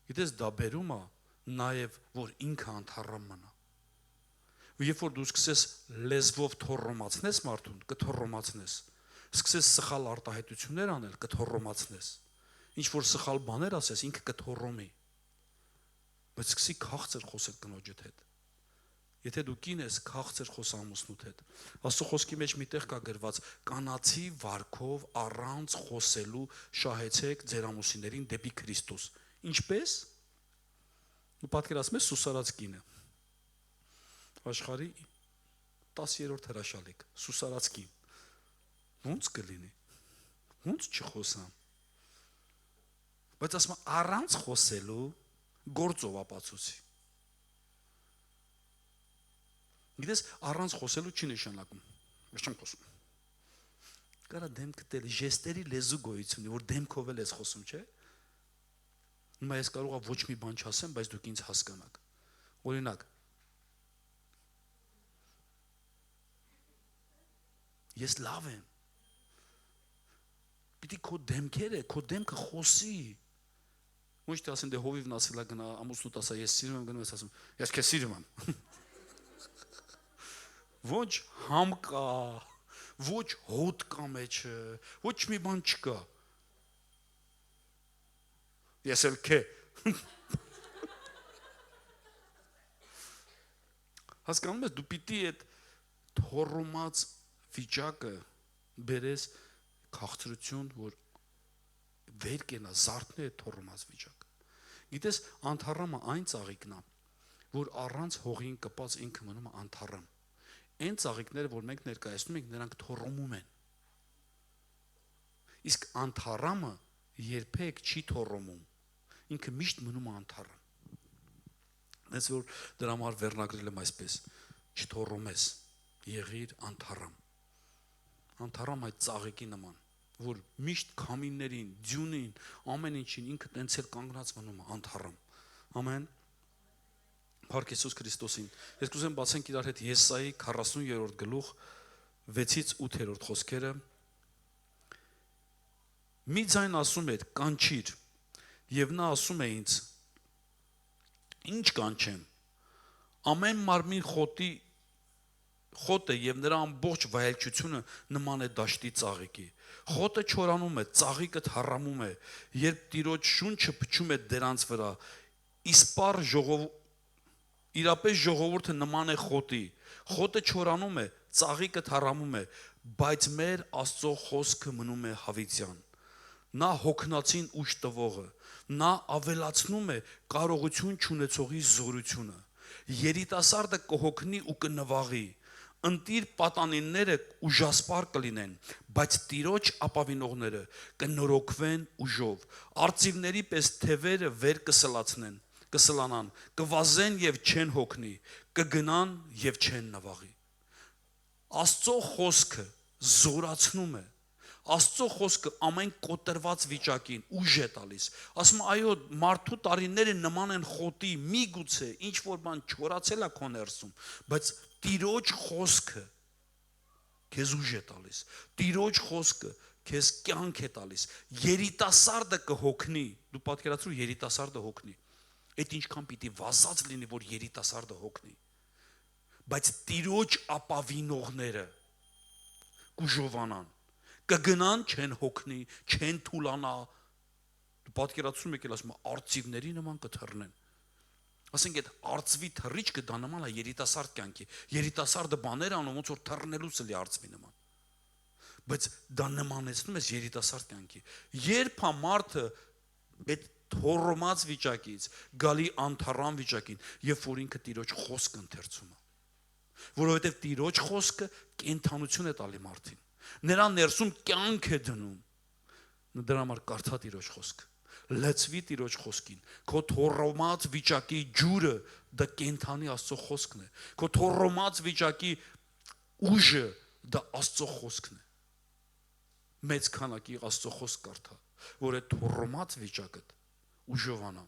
Գիտես, դա բերում է նաև, որ ինքը անթառամ մնա։ Երբ որ դու սկսես լեզվով թոռոմացնես մարդուն, կթոռոմացնես։ Սկսես սխալ արտահայտություններ անել, կթոռոմացնես։ Ինչ որ սխալ բաներ ասես, ինքը կթոռոմի։ Բայց սկսի քաղցր խոսել կնոջդ հետ։ Եթե դու կին ես, քաղցր խոս ամուսնուդ հետ։ Աստծո խոսքի մեջ մի տեղ կա գրված. կանացի վարքով առանց խոսելու շահեցեք ձեր ամուսիններին դեպի Քրիստոս։ Ինչպես։ Ու պատկերացնես սուսարած կինը։ Աշխարհի 10-րդ հրաշալիք, սուսարած կին։ Ոնց կլինի։ Ոնց չխոսամ։ Բայց ասում առանց խոսելու գործով ապացուցի։ Գիտես, առանց խոսելու չի նշանակում։ Ես չեմ խոսում։ Կարա դեմքդ էլ ժեստերի լեզու գոյություն, որ դեմքով էլ ես խոսում, չէ՞։ Հիմա ես կարող եմ ոչ մի բան չասեմ, բայց դուք ինձ հասկանաք։ Օրինակ, ես լավ եմ։ Պիտի քո դեմքերը, քո դեմքը խոսի։ Ոչ թե ասեմ դե հովիվն ասելա գնա ամուսնուդ ասա ես սիրում եմ, գնում ես ասում ես քեզ սիրում եմ։ Ոչ համ կա, ոչ հոտ կա մեջը, ոչ մի բան չկա։ Ես էլ քե։ Հասկանում ես, դու պիտի այդ թոռոմած վիճակը բերես քաղցրություն, որ վեր կենա, զարթնի այդ թոռոմած վիճակը։ Գիտես, անթառամը այն ծաղիկն է, որ առանց հողին կպած ինքը մնում է անթառամ։ Այն ծաղիկները, որ մենք ներկայացնում ենք, նրանք թոռոմում են։ Իսկ անթառամը երբեք չի թոռոմում։ Ինքը միշտ մնում է անթառամ։ Դες որ դրա համար վերնագրել եմ այսպես. չթոռոմես, եղիր անթառամ։ Անթառամ այդ ծաղիկի նման, որ միշտ քամիներին, ձյունին, ամեն ինչին ինքը տենց էլ կանգնած մնում է անթառամ։ Ամեն։ Փառք Հիսուս Քրիստոսին։ Ես կուզեմ բացենք իրար հետ Եսայի 40-րդ գլուխ 6-ից 8-րդ խոսքերը։ Մի ձայն ասում էր կանչիր, եւ նա ասում է ինձ. ինչ կանչեմ։ Ամեն մարմին խոտը եւ նրա ամբողջ վայելչությունը նման է դաշտի ծաղիկի։ Խոտը չորանում է, ծաղիկը թառամում է, երբ Տիրոջ շունչը փչում է դրանց վրա։ Իսպար իրապես ժողովուրդը նման է խոտի։ Խոտը չորանում է, ծաղիկը թառամում է, բայց մեր Աստծո խոսքը մնում է հավիտյան։ Նա հոգնածին ուժ տվողը, նա ավելացնում է կարողություն չունեցողի զորությունը։ Երիտասարդը կհոգնի ու կնվաղի, ընտիր պատանիները ուժասպար կլինեն, բայց Տիրոջ ապավինողները կնորոգվեն ուժով, արծիվների պես թևերը վեր կսլանան, կվազեն եւ չեն հոգնի, կգնան եւ չեն նվաղի։ Աստծո խոսքը զորացնում է։ Աստծո խոսքը ամեն կոտրված վիճակին ուժ է տալիս։ Ասում այո, մարդու տարիները նման են խոտի, միգուցե ինչ որ բան չորացել է քո ներսում, բայց Տիրոջ խոսքը քեզ ուժ է տալիս։ Տիրոջ խոսքը քեզ կյանք է տալիս։ Երիտասարդը կհոգնի, դու պատկերացրու երիտասարդը հոգնի։ Այդ ինչքան պիտի վազած լինի, որ երիտասարդը հոգնի։ Բայց Տիրոջ ապավինողները կուժովանան, կգնան, չեն հոգնի, չեն թուլանա։ Դու պատկերացնում եք, ասում արծիվների նման կթռնեն։ Ասենք այդ արծվի թռիչքը դա նման է երիտասարդ կյանքի։ Երիտասարդը բաներ անում, ոնց որ թռնելուց էլի արծվի նման։ Բայց դա նմանեցնում ես երիտասարդ կյանքի։ Երբ է մարդը այդ թոռոմած վիճակից գալի անթառամ վիճակին, երբ որ ինքը Տիրոջ խոսքը ընթերցում է։ Որովհետև Տիրոջ խոսքը կենթանություն է տալի մարդին։ Նրա ներսում կյանք է դնում։ Դրա համար կարդա Տիրոջ խոսքը։ Լցվի Տիրոջ խոսքին։ Քո թոռոմած վիճակի ջուրը դա կենթանի Աստծո խոսքն է։ Քո թոռոմած վիճակի ուժը դա Աստծո խոսքն է։ Մեծ քանակի Աստծո խոսք կարդա, որ այդ թոռոմած վիճակը ուժովանա։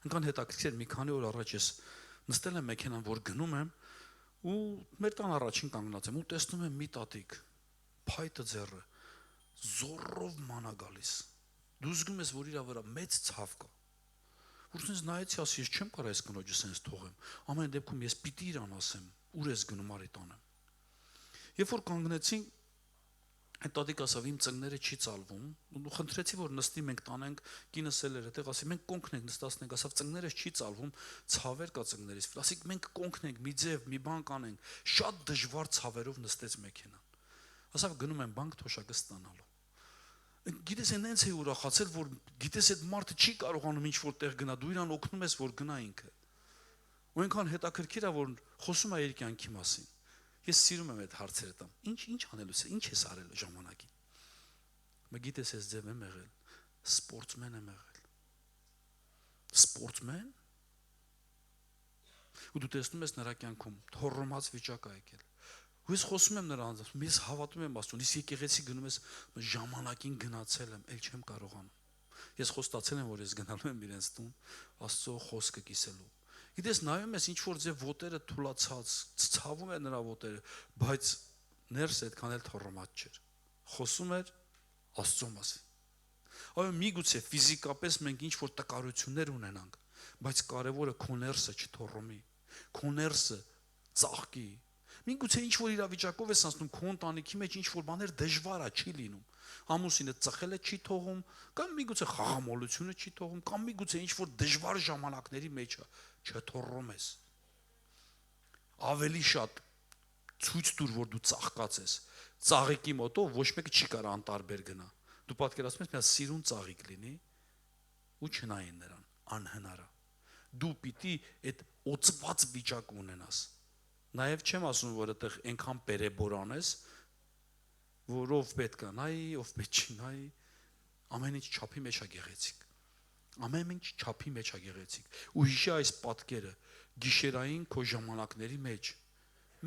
Ընկան հետաքրքիր մի քանի օր առաջ ես նստել եմ մեքենան, որ գնում եմ ու մեր տան առաջին կանգնած եմ ու տեսնում եմ մի տատիկ փայտը ձեռը զորով մանա գալիս։ Դու զգում ես, որ իր վրա մեծ ցավ կա։ Որ ինձ նայեցի, ասի, ես չեմ կարող այս կնոջը sense թողեմ։ Ամեն դեպքում ես պիտի իրան ասեմ, ուր ես գնում արի տանեմ։ Երբ որ կանգնեցին, այդ տատիկ ասավ, իմ ծնկները չի ծալվում, ու խնդրեցի, որ նստի մենք տանենք, կինս էլ էր այդտեղ, ասի, մենք կոնքն ենք նստացնենք, ասավ, ծնկներս չի ծալվում, ցավեր կա ծնկներից, ասիկ մենք կոնքն ենք, մի ձև, մի բան կանենք, շատ դժվար ցավերով նստեց մեքենան։ Ասավ, գնում եմ բանկ թոշակը ստանալու։ Գիտես, այնց է ուրախացել, որ գիտես այդ մարդը չի կարողանում ինչ որ տեղ գնա, դու իրան օգնում ես, որ գնա ինքը։ Ու այնքան հետաքրքիր է, որ խոսում է իր կյանքի մասին։ Ես սիրում եմ այդ հարցերը տամ։ Ինչ անելուս է, ինչ ես արել ժամանակին։ Մը գիտես, ես ձև եմ եղել, սպորտսմեն եմ եղել։ Սպորտսմեն։ Ու դու տեսնում ես նրա կյանքում թոռոմած վիճակ է եկել։ Ու ես խոսում եմ նրանց, ես հավատում եմ Աստծուն, ես եկեղեցի գնում ես ժամանակին գնացել եմ, ել չեմ կարողանում։ Ես խոստացել եմ, որ ես գնալու եմ իրենց տուն, Աստծո խոսքը կիսելու։ Գիտես, նայում ես ինչ որ ձև ոտերը թուլացած, ցավում է նրա ոտերը, բայց ներս այդքան էլ թոռոմած չէր։ Խոսում էր Աստծո մասին։ Այո, միգուցե ֆիզիկապես մենք ինչ որ տկարություններ ունենանք, բայց կարևորը քո ներսը չթոռոմի, քո ներսը ծաղկի։ Միգուցե ինչ որ իրավիճակով ես անցնում, քո ընտանիքի մեջ ինչ որ բաներ դժվար է, չի լինում։ Ամուսինը ծխելը չի թողում, կամ միգուցե խաղամոլությունը չի թողում, կամ միգուցե ինչ որ դժվար ժամանակների մեջ է, չթոռոմես։ Ավելի շատ ցույց տուր, որ դու ծաղկած ես։ Ծաղիկի մոտով ոչ մեկը չի կարող անտարբեր գնա։ Դու պատկերացնում ես, մի սիրուն ծաղիկ լինի ու չնային նրան, անհնար է։ Դու պիտի այդ օծված վիճակ ունենաս։ Նաև չեմ ասում, որ այդտեղ այնքան պերեբորան ես, որով պետք է նայի, ով պետք չի նայի, ամեն ինչ չափի մեջ է գեղեցիկ։ Ամեն ինչ չափի մեջ է գեղեցիկ։ Ու հիշի այս պատկերը, գիշերային քո ժամանակների մեջ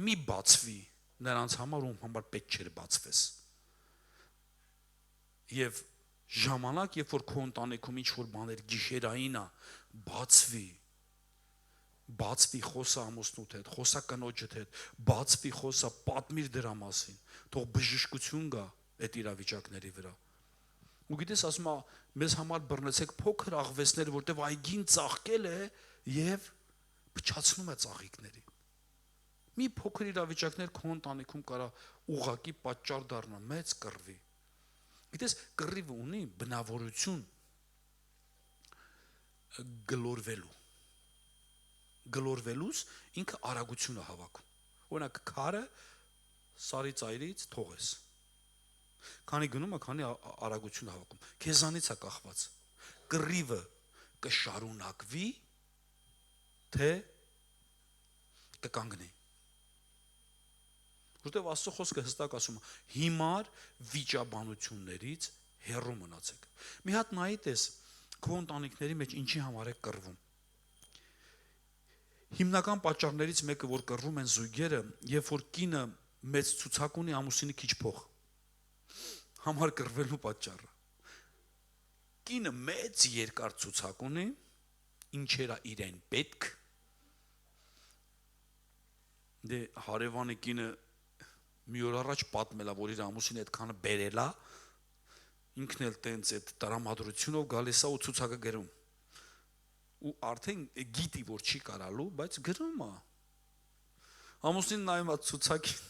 մի բացվի նրանց համար, ում համար պետք չէր բացվես։ Եվ ժամանակ, երբ որ քո ընտանիքում ինչ որ բաներ գիշերային է, բացվի խոսա ամուսնուդ հետ, խոսա կնոջդ հետ, բացվի խոսա, պատմիր դրա մասին, թող բժշկություն գա այդ իրավիճակների վրա։ Ու գիտես, ասում է, մեզ համար բռնեցեք փոքր աղվեսներ, որտեվ այգին ծաղկել է եւ փչացնում է ծաղիկներին։ Մի փոքր իրավիճակներ քո ընտանիքում կարա ուղակի պատճառ դառնա մեծ կռվի։ Գիտես, կռիվը ունի բնավորություն գլորվելուց ինքը արագություն է հավաքում։ Օրինակ, քարը սարի ծայրից թողես։ Քանի գնում է, քանի արագություն է հավաքում։ Քեզանից է կախված։ Կռիվը կշարունակվի, թե կկանգնի։ Որտեւ Աստծո խոսքը հստակ ասում է. հիմար վիճաբանություններից հեռու մնացեք։ Մի հատ նայի տես, քո ընտանիքների մեջ ինչի համար է կռվում։ Հիմնական պատճառներից մեկը, որ կռվում են զույգերը, երբ որ կինը մեծ ցուցակ ունի, ամուսինը քիչ փող։ Համար կռվելու պատճառը։ Կինը մեծ երկար ցուցակ ունի, ինչերա իրեն պետք։ Դե հարևանի կինը մի օր առաջ պատմելա, որ իր ամուսինը այդքանը բերելա, ինքն էլ տենց այդ տրամադրությունով գալիս է ու ցուցակը գրում։ Ու արդեն գիտի, որ չի կարալու, բայց գրում է։ Ամուսինն նայում է ցուցակին։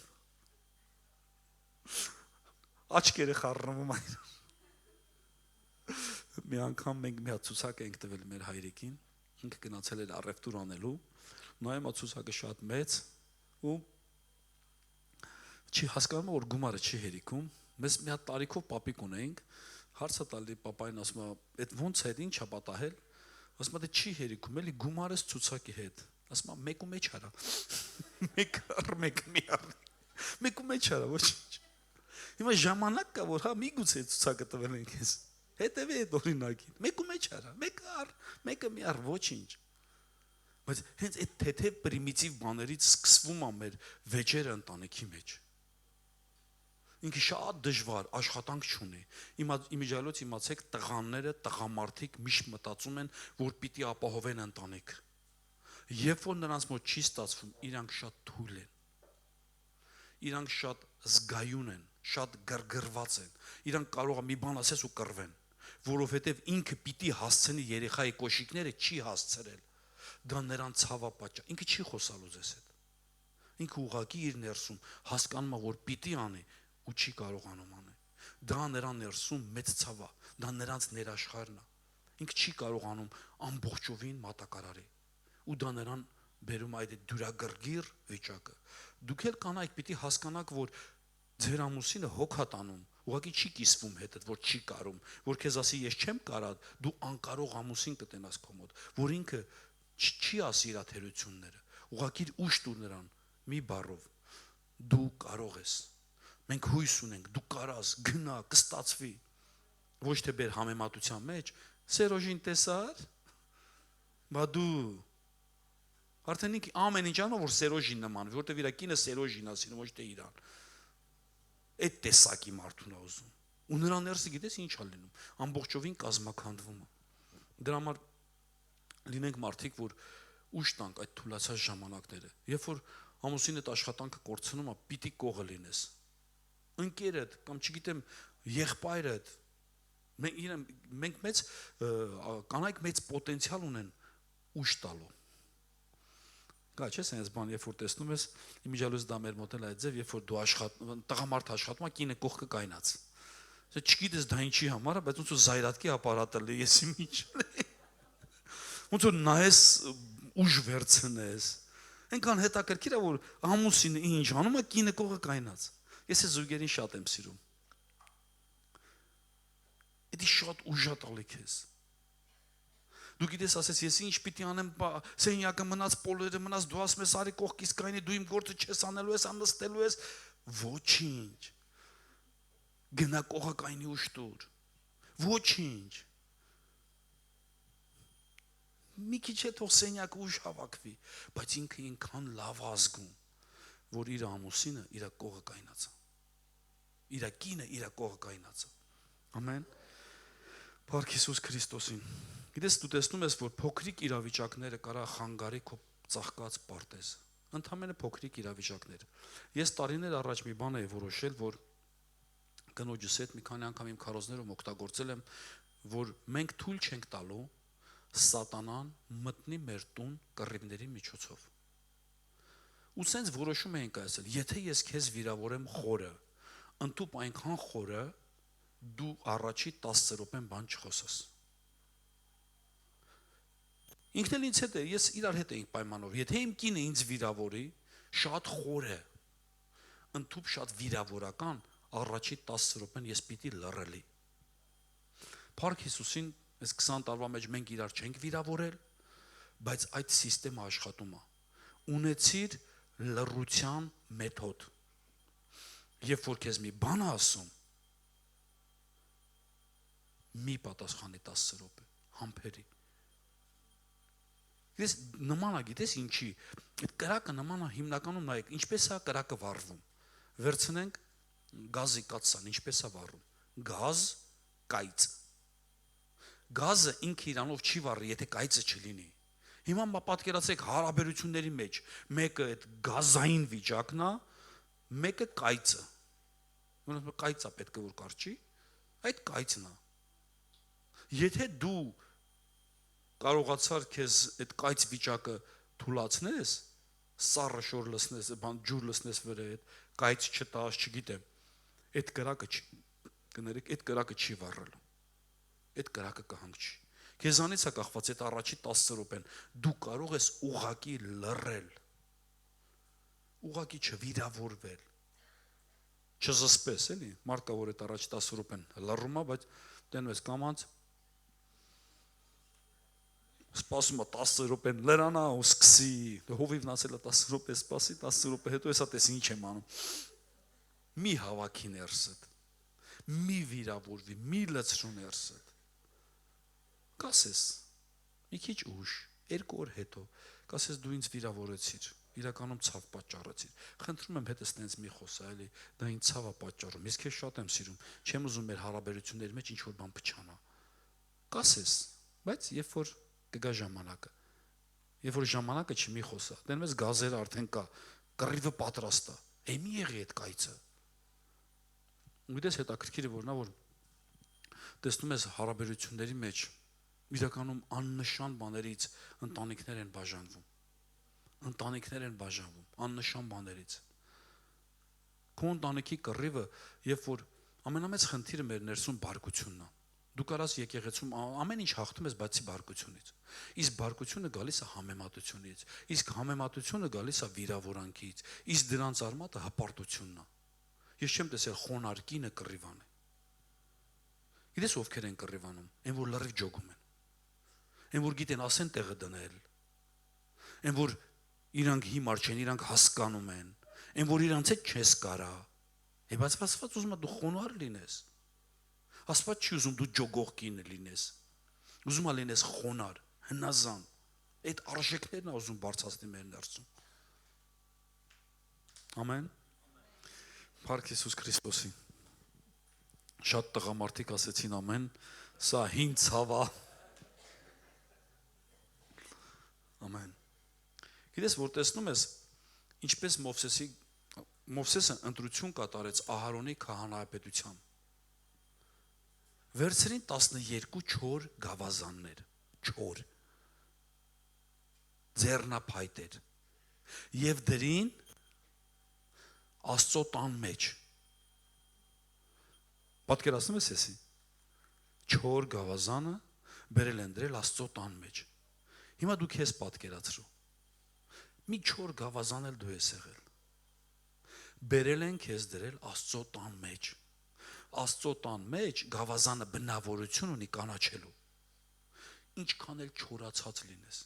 Աչքերը խառնվում այն։ Մի անգամ մենք մի հատ ցուցակ ենք տվել մեր հայրիկին, ինքը գնացել էր առևտուր անելու, նայում է ցուցակը շատ մեծ ու չի հասկանում, որ գումարը չի հերիքում։ Մեզ մի հատ տարիքով պապիկ ունեինք, հարցը տալի պապային, ասում է, այդ ո՞նց է, ինչ է պատահել։ Ասում է, դե չի հերիքում, էլի գումարս ցուցակի հետ։ Ասում է, մեկու մեջ արա։ Մեկու մեջ արա, ոչինչ։ Հիմա ժամանակ կա, որ հա միգուցե ցուցակը տվել են քեզ։ Հետևի այդ օրինակին։ Մեկու մեջ արա, մեկը մի առ ոչինչ։ Բայց հենց այդ թեթև պրիմիտիվ բաներից սկսվում է մեր վեճերը ընտանիքի մեջ։ Ինքը շատ դժվար աշխատանք չունի։ Իմիջիալոց իմացեք, տղաները, տղամարդիկ միշտ մտածում են, որ պիտի ապահովեն ընտանիքը։ Երբ որ նրանց մոտ չի ստացվում, իրանք շատ թույլ են։ Իրանք շատ զգայուն են, շատ գրգռված են։ Իրանք կարող է մի բան ասես ու կռվեն։ որովհետև ինքը պիտի հասցնի երեխայի կոշիկները չի հասցրել, դա նրան ցավա պատճառ, ինքը չի խոսալու ձեզ հետ, ինքը ուղղակի իր ներսում հասկանում է, որ պիտի անի ու չի կարողանում անել, դա նրան ներսում մեծ ցավա, դա նրանց ներաշխարհն է, ինքը չի կարողանում ամբողջովին մատակարարի, ու դա նրան բերում այդ դյուրագրգիռ վիճակը, դուք էլ կանայք պիտի հասկանաք, որ ձեր ամուսինը հոգ է տանում, ուղղակի չի կիսվում հետդ, որ չի կարում, որ քեզ ասի ես չեմ կարա, դու անկարող ամուսին կտենաս քո մոտ, որ ինքը չի ասի իր թերությունները, ուղղակի ուշ տուր նրան, մի բառով, դու կարող ես, մենք հույս ունենք, դու կարաս, գնա, կստացվի, ոչ թե բեր համեմատության մեջ, Սերոժին տեսար, բա դու, արդեն ինքը ամեն ինչ անում, որ Սերոժին նմանվի, որտեվ իր կինը Սերոժին ասին, ոչ թե իրան, այդ տեսակի մարդուն է ուզում, ու նրա ներսը գիտես ինչ է լինում, ամբողջովին կազմաքանդվում է, դրա համար լինենք մարդիկ, որ ուշ տանք այդ թուլացած ժամանակները, երբ որ ամուսինդ աշխատանքը կորցնում է, պիտի կողը լինես, ընկերդ կամ չգիտեմ եղբայրդ, մենք մեծ կանայք մեծ պոտենցիալ ունեն ուշ տալու, գա չես այնպես բան, երբ որ տեսնում ես, իմիջիալույս դա մեր մոտ էլ այդ ձև, երբ որ դու տղամարդ աշխատում է, կինը կողքը կայնած, չգիտես դա ինչի համար է, բայց ոնց որ զայրատկի ապարատը լի, ես ինչ ոնց որ նայես ուժ վերցնես, այնքան հետաքրքիր է, որ ամուսինը ինչ անում է, կինը կողը կայնած, ես է զույգերին շատ եմ սիրում, դա շատ ուժ է տալի քեզ, դու գիտես ասես, ես ինչ պիտի անեմ, սենյակը մնաց, պոլերը մնաց, դու ասում ես արի կողքից կայնի, դու իմ գործը չես անելու ես, անստելու ես, ոչինչ, գնա կողը կայնի ուշ տուր, ոչինչ, մի քիչ է թող սենյակը ուժ հավաքվի, բայց ինքը ինքան լավ ազգում, որ իր ամուսինը իր կողը կայնացա, իր կինը իր կողը կայնացա, ամեն, Փառք Հիսուս Քրիստոսին, գիտես դու տեսնում ես, որ փոքրիկ իրավիճակները կարա խանգարի քո ծաղկած պարտեզը, ընդամենը փոքրիկ իրավիճակներ, ես տարիներ առաջ մի բան էի որոշել, որ կնոջս հետ մի քանի անգամ իմ քարոզներում օգտագործել եմ, որ մենք թույլ չենք տալու Սատանան մտնի մեր տուն կռիվների միջոցով։ Ու սենց որոշում ենք ասել, եթե ես քեզ վիրավորեմ խորը, ընդուպ այնքան խորը, դու առաջի 10 րոպեն բան չխոսես։ Ինքն էլ ինձ հետ է, ես իրար հետ էինք պայմանով, եթե իմ կինը ինձ վիրավորի, շատ խորը, ընդուպ շատ վիրավորական, առաջի 10 րոպեն ես պիտի լռելի։ Փառք Հիսուսին, այս 20 տարվա մեջ մենք իրար չենք վիրավորել, բայց այդ սիստեմը աշխատում է։ Ունեցիր լռության մեթոդ։ Երբ որ քեզ մի բան ասում, մի պատասխանի 10 րոպե, համբերի։ Ես նման է, գիտես ինչի, այդ կրակը նման է հիմնականում նայեք, ինչպես է կրակը վառվում։ Վերցնենք գազի կաթսան, ինչպես է վառում։ Գազ, կայծ։ Գազը ինքը իրանով չի վառի, եթե կայծը չլինի։ Հիմա պատկերացրեք հարաբերությունների մեջ, մեկը այդ գազային վիճակն է, մեկը կայծը։ Ոնց կայծա պետք է որ կարճի, այդ կայծն է։ Եթե դու կարողացար քեզ այդ կայծ վիճակը թուլացնես, սառը շոր լցնես, բան ջուր լցնես վրա այդ կայծ չտաս, չգիտեմ, այդ կրակը կներեք, այդ կրակը չի վառելու։ Այդ կրակը կհանգչի։ Քեզանից է կախված այդ առաջի 10 րոպեն, դու կարող ես ուղակի լռել, ուղակի չվիրավորվել, չզսպես, էլի, մարդկա որ այդ առաջի 10 րոպեն լռում է, բայց տենում ես կամած, սպասում է 10 րոպեն լրանա ու սկսի, հովիվն ասել է 10 րոպե սպասի, 10 րոպե հետո հեսա տես ինչ եմ անում, մի հավաքի ներսդ, մի վիրավորվի, մի լցրու ներսդ, կասես, մի քիչ ուշ, 2 օր հետո, կասես դու ինձ վիրավորեցիր, իրականում ցավ պատճառեցիր, խնդրում եմ հետս տենց մի խոսա, էլի, դա ինձ ցավ է պատճառում, ես քեզ շատ եմ սիրում, չեմ ուզում մեր հարաբերությունների մեջ ինչ-որ բան փչանա, կասես, բայց երբ որ կգա ժամանակը, երբ որ ժամանակը չի մի խոսա, դենպես գազերը արդեն կա, կռիվը պատրաստ է, մի եղի այդ կայծը, ու գիտես հետաքրքիրը որ նա որ տեսնում ես հարաբերությունների մեջ իրականում աննշան բաներից ընտանիքներ են բաժանվում։ Ընտանիքներ են բաժանվում աննշան բաներից։ Քո ընտանիքի կռիվը, երբ որ ամենամեծ խնդիրը մեր ներսում բարկությունն է։ Դու կարաս եկեղեցում ամեն ինչ հաղթում ես, բացի բարկությունից։ Իսկ բարկությունը գալիս է համեմատությունից, իսկ համեմատությունը գալիս է վիրավորանքից, իսկ դրանց արմատը հպարտությունն է։ Ես չեմ տեսել խոնարհ կինը կռիվան է։ Գիտես ովքեր են կռիվանում, այն որ լրիվ ջոգում են, այն որ գիտեն ասեն տեղը դնել, այն որ իրանք հիմար չեն, իրանք հասկանում են, այն որ իրանց հետ չես կարա։ Բայց Աստված ուզում է դու խոնարհ լինես։ Աստված չի ուզում դու ջոգող կին լինես։ Ուզում է լինես խոնարհ, հնազան։ Այդ արժեքներն է ուզում բարձրացնել մեր ներսում։ Ամեն։ Փառք Հիսուս Քրիստոսին։ Շատ տղամարդիկ ասեցին ամեն, սա հին ցավ է։ Ամեն։ Գիտես, որ տեսնում ես, ինչպես Մովսեսը ընտրություն կատարեց Ահարոնի քահանայապետության։ Վերցրին 12 չոր գավազաններ, չոր ձեռնափայտեր եւ դրին Աստծո տան մեջ։ Պատկերացնում ես էսի։ Չոր գավազանը բերել են դրել Աստծո տան մեջ։ Հիմա դու քեզ պատկերացրու։ Մի չոր գավազան էլ դու ես եղել։ Բերել են քեզ դրել Աստծո տան մեջ։ Աստծո տան մեջ գավազանը բնավորություն ունի կանաչելու։ Ինչքան էլ չորացած լինես,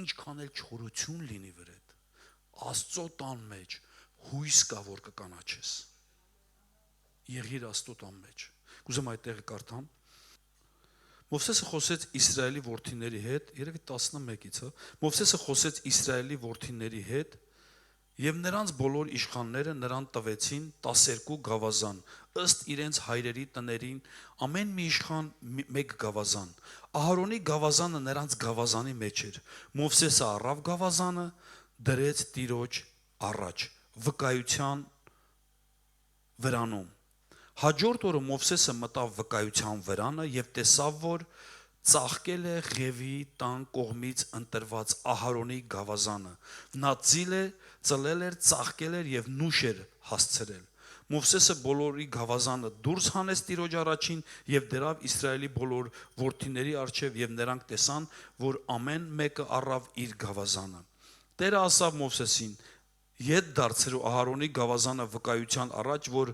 ինչքան էլ չորություն լինի վրեդ, Աստծո տան մեջ հույս կա, որ կկանաչես։ Եղիր Աստծո տան մեջ։ Կուզեմ այդ տեղը կարդամ։ Մովսեսը խոսեց Իսրայելի որդիների հետ, երևի 11-ից, հա։ Մովսեսը խոսեց Իսրայելի որդիների հետ, եւ նրանց բոլոր իշխանները նրան տվեցին 12 գավազան, ըստ իրենց հայրերի տներին, ամեն մի իշխան մեկ գավազան։ Ահարոնի գավազանը նրանց գավազանի մեջ էր։ Մովսեսը առավ գավազանը, դրեց Տիրոջ առաջ, վկայության վրանում։ Հաջորդ օրը Մովսեսը մտավ վկայության վրանը եւ տեսավ, որ ծաղկել է Ղևի տան կողմից ընտրված Ահարոնի գավազանը։ Նա ծլել էր, ծաղկել էր եւ նուշ էր հասցրել։ Մովսեսը բոլորի գավազանը դուրս հանեց Տիրոջ առաջին եւ դրավ Իսրայելի բոլոր որդիների առջև եւ նրանք տեսան, որ ամեն մեկը առավ իր գավազանը։ Տերը ասավ Մովսեսին. «Ետ դարձրու Ահարոնի գավազանը վկայության առաջ, որ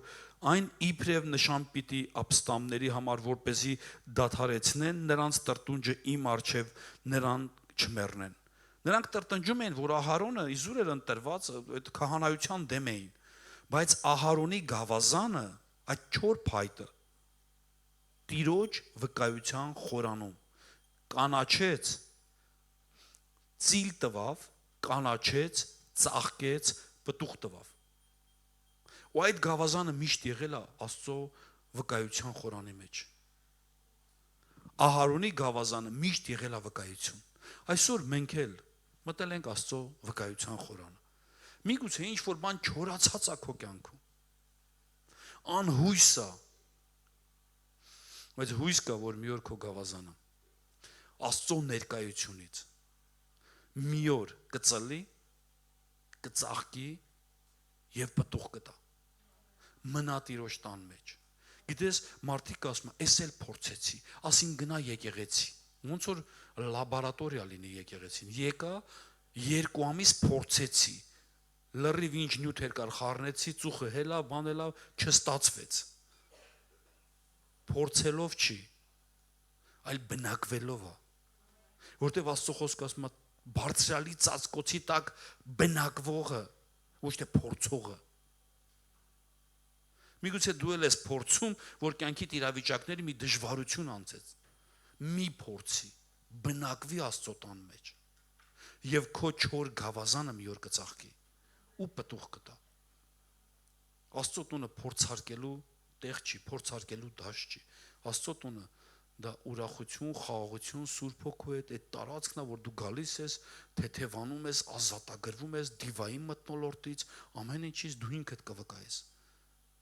այն իբրև նշան պիտի ապստամբների համար, որպեսզի դադարեցնեն նրանց տրտունջը իմ առջև նրան չմեռնեն»։ Նրանք տրտնջում էին, որ Ահարոնը իզուր էր ընտրված, այդ քահանայության դեմ էին, բայց Ահարոնի գավազանը, այդ չոր փայտը Տիրոջ վկայության խորանում կանաչեց, ծիլ տվավ, կանաչեց, ծաղկեց, պտուղ տվավ։ Ու այդ գավազանը միշտ եղել է Աստծո վկայության խորանի մեջ։ Ահարոնի գավազանը միշտ եղել է վկայություն։ Այսօր մենք էլ մտել ենք Աստծո վկայության խորանը։ Միգուցե ինչ որ բան չորացած է քո կյանքում։ Անհույս է։ Բայց հույս կա, որ մի օր քո գավազանը Աստծո ներկայությունից մի օր կծլի, կծաղկի եւ պտուղ կտա։ Մնա Տիրոջ տան մեջ։ Գիտես, մարդիկ ասում են, «Էս էլ փորձեցի», ասին գնա եկեղեցի։ Ոնց որ լաբորատորիա լինի եկեղեցին։ Եկա 2 ամիս փորձեցի։ Լրիվ ինչ նյութեր կար, խառնեցի, ծուխը հելա, բանելա, չստացվեց։ Փորձելով չի, այլ բնակվելով է։ Որտեւ Աստծո խոսքը ասում է, բարձրալի ծածկոցի տակ բնակվողը, ոչ թե փորձողը։ Միգուցե դու ես փորձում, որ կյանքիդ իրավիճակների մի դժվարություն անցեց։ Մի փորձի, բնակվի Աստծո տան մեջ։ Եվ քո չոր գավազանը մի օր կծաղկի ու պտուղ կտա։ Աստծո տունը փորձարկելու տեղ չի, փորձարկելու դաշտ չի։ Աստծո տունը դա ուրախություն, խաղաղություն, Սուրբ Հոգու հետ այդ տարածքն է, որ դու գալիս ես, թեթևանում ես, ազատագրվում ես դիվային մթնոլորտից, ամեն ինչից դու ինքդ կվկայես։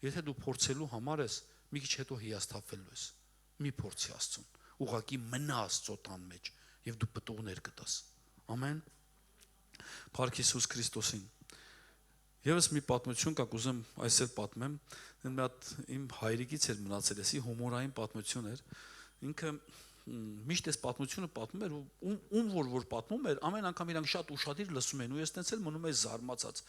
Եթե դու փորձելու համար ես, մի քիչ հետո հիասթափվելու ես։ Մի փորձի Աստծուն, ուղղակի մնա Աստծո տան մեջ եւ դու պտուղներ կտաս։ Ամեն։ Փառք Հիսուս Քրիստոսին։ Եվս մի պատմություն կա, կուզեմ այս էլ պատմեմ։ Մի հատ իմ հայրիկից էր մնացել, էսի հումորային պատմություն էր։ Ինքը միշտ այս պատմությունը պատմում էր, ում որ պատմում էր, ամեն անգամ իրանք շատ ուշադիր լսում են, ու ես տենց էլ մնում եմ զարմացած։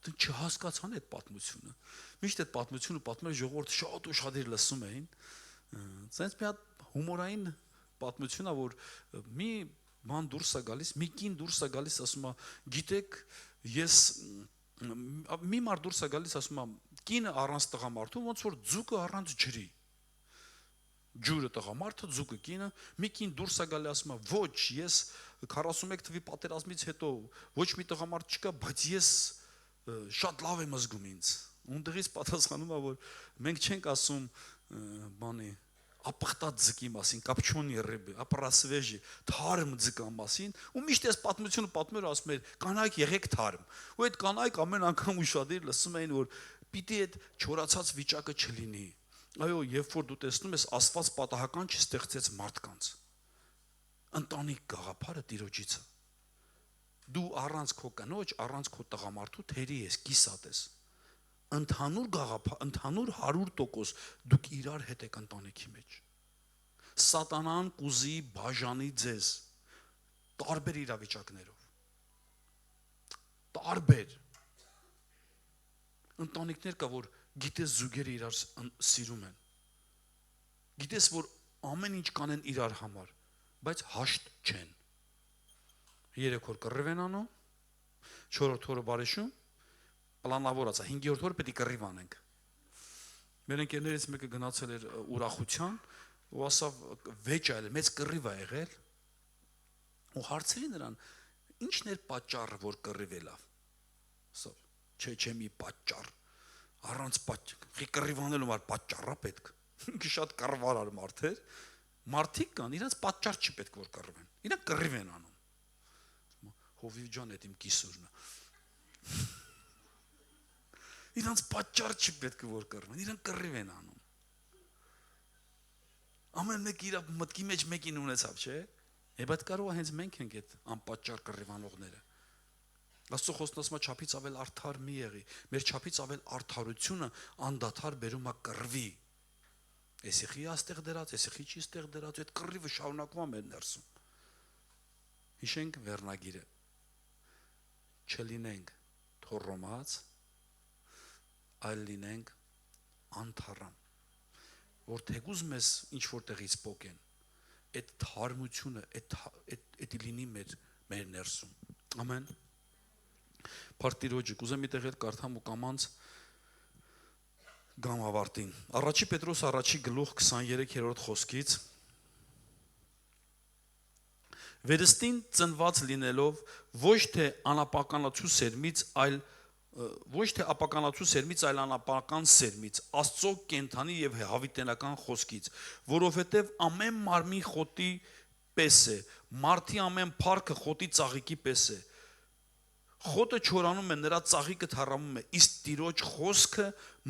Դու չհասկացան այդ պատմությունը։ Միշտ այդ պատմությունը պատմել ժողովուրդը շատ ուշադիր լսում էին։ Սենց մի հատ հումորային պատմություն է, որ մի ման դուրս է գալիս, մի կին դուրս է գալիս, ասում է, գիտեք, ես մի մարդ դուրս է գալիս, ասում է, կինը առանց տղամարդու, ոնց որ ձուկը առանց ջրի։ Ջուրը տղամարդը, ձուկը կինը, մի կին դուրս է գալի, ասում է, ոչ, ես 41 թվի պատերազմից հետո ոչ մի տղամարդ չկա, բայց ես շատ լավ եմ զգում ինձ։ Ունդղից պատասխանում է, որ մենք չենք ասում բանի ապխտած ձկի մասին, կապչոնի ռեբե, ապրասվեժի, թարմ ձկա մասին, ու միշտ այս պատմությունը պատմել ասում էր, կանայք եղեք թարմ։ Ու այդ կանայք ամեն անգամ ուշադիր լսում էին, որ պիտի այդ չորացած վիճակը չլինի։ Այո, երբ որ դու տեսնում ես Աստված պատահական չստեղծեց մարդկանց։ Ընտանիք գաղափարը Տիրոջից է։ Դու առանց քո կնոջ, առանց քո տղամարդու թերի ես, կիսատ ես։ Ընդհանուր գաղափար, ընդհանուր 100% դուք իրար հետ եք ընտանիքի մեջ։ Սատանան կուզի բաժանի ձեզ տարբեր իրավիճակներով։ Տարբեր ընտանիքներ կա, որ գիտես զուգերը իրար սիրում են։ Գիտես, որ ամեն ինչ կանեն իրար համար, բայց հաշտ չեն։ 3 օր կռիվ են անում, 4-րդ օրը բարեշում, պլանավորած է, 5-րդ օրը պետք է կռիվ անենք։ Մեր ընկերներից մեկը գնացել էր ուրախության, ու ասավ վեճ այլ մեծ կռիվ է եղել, ու հարցրի նրան, ի՞նչն էր պատճառը, որ կռիվ ելավ։ Ասավ, չէ, մի պատճառ, առանց պատճառ, կռիվ անելու համար պատճառ է պետք։ Ինքը շատ կռվարար մարդ էր, մարդիկ կան, իրանց պատճառ չի պետք որ կռվեն, իրանք կռիվ են անում։ Հովիվ ջան, այդ իմ կիսուրն է։ Իրանց պատճառ չի պետք որ կռվեն, իրանք կռիվ են անում։ Ամեն մեկ իր մտքի մեջ մեկին ունեցավ, չէ՞։ Բայց կարող է հենց մենք ենք այդ անպատճառ կռիվանողները։ Աստծո խոսքն ասում է չափից ավել արդար մի եղի։ Մեր չափից ավել արդարությունը անդադար բերում է կռվի։ Էսիխի աստեղ դրած, էսիխի չի ստեղ դրած, այդ կռիվը շարունակվում է մեր ներսում։ Հիշենք վերնագիրը։ Չլինենք թոռոմած, այլ լինենք անթառամ, որ թեկուզ մեզ ինչ որտեղից պոկեն, այդ թարմությունը, այդ լինի մեր ներսում։ Ամեն։ Փառք Տիրոջը, կուզեմ մի տեղ էլ կարդամ ու կամանց գամ ավարտին։ Առաջի Պետրոս առաջի գլուխ 23-րդ խոսքից Վերստին ծնված լինելով ոչ թե ապականացու սերմից, այլ անապական սերմից, Աստծո կենդանի եւ հավիտենական խոսքից, որովհետեւ ամեն մարմին խոտի պես է, մարդի ամեն փառքը խոտի ծաղիկի պես է։ Խոտը չորանում է, նրա ծաղիկը թառամում է, իսկ Տիրոջ խոսքը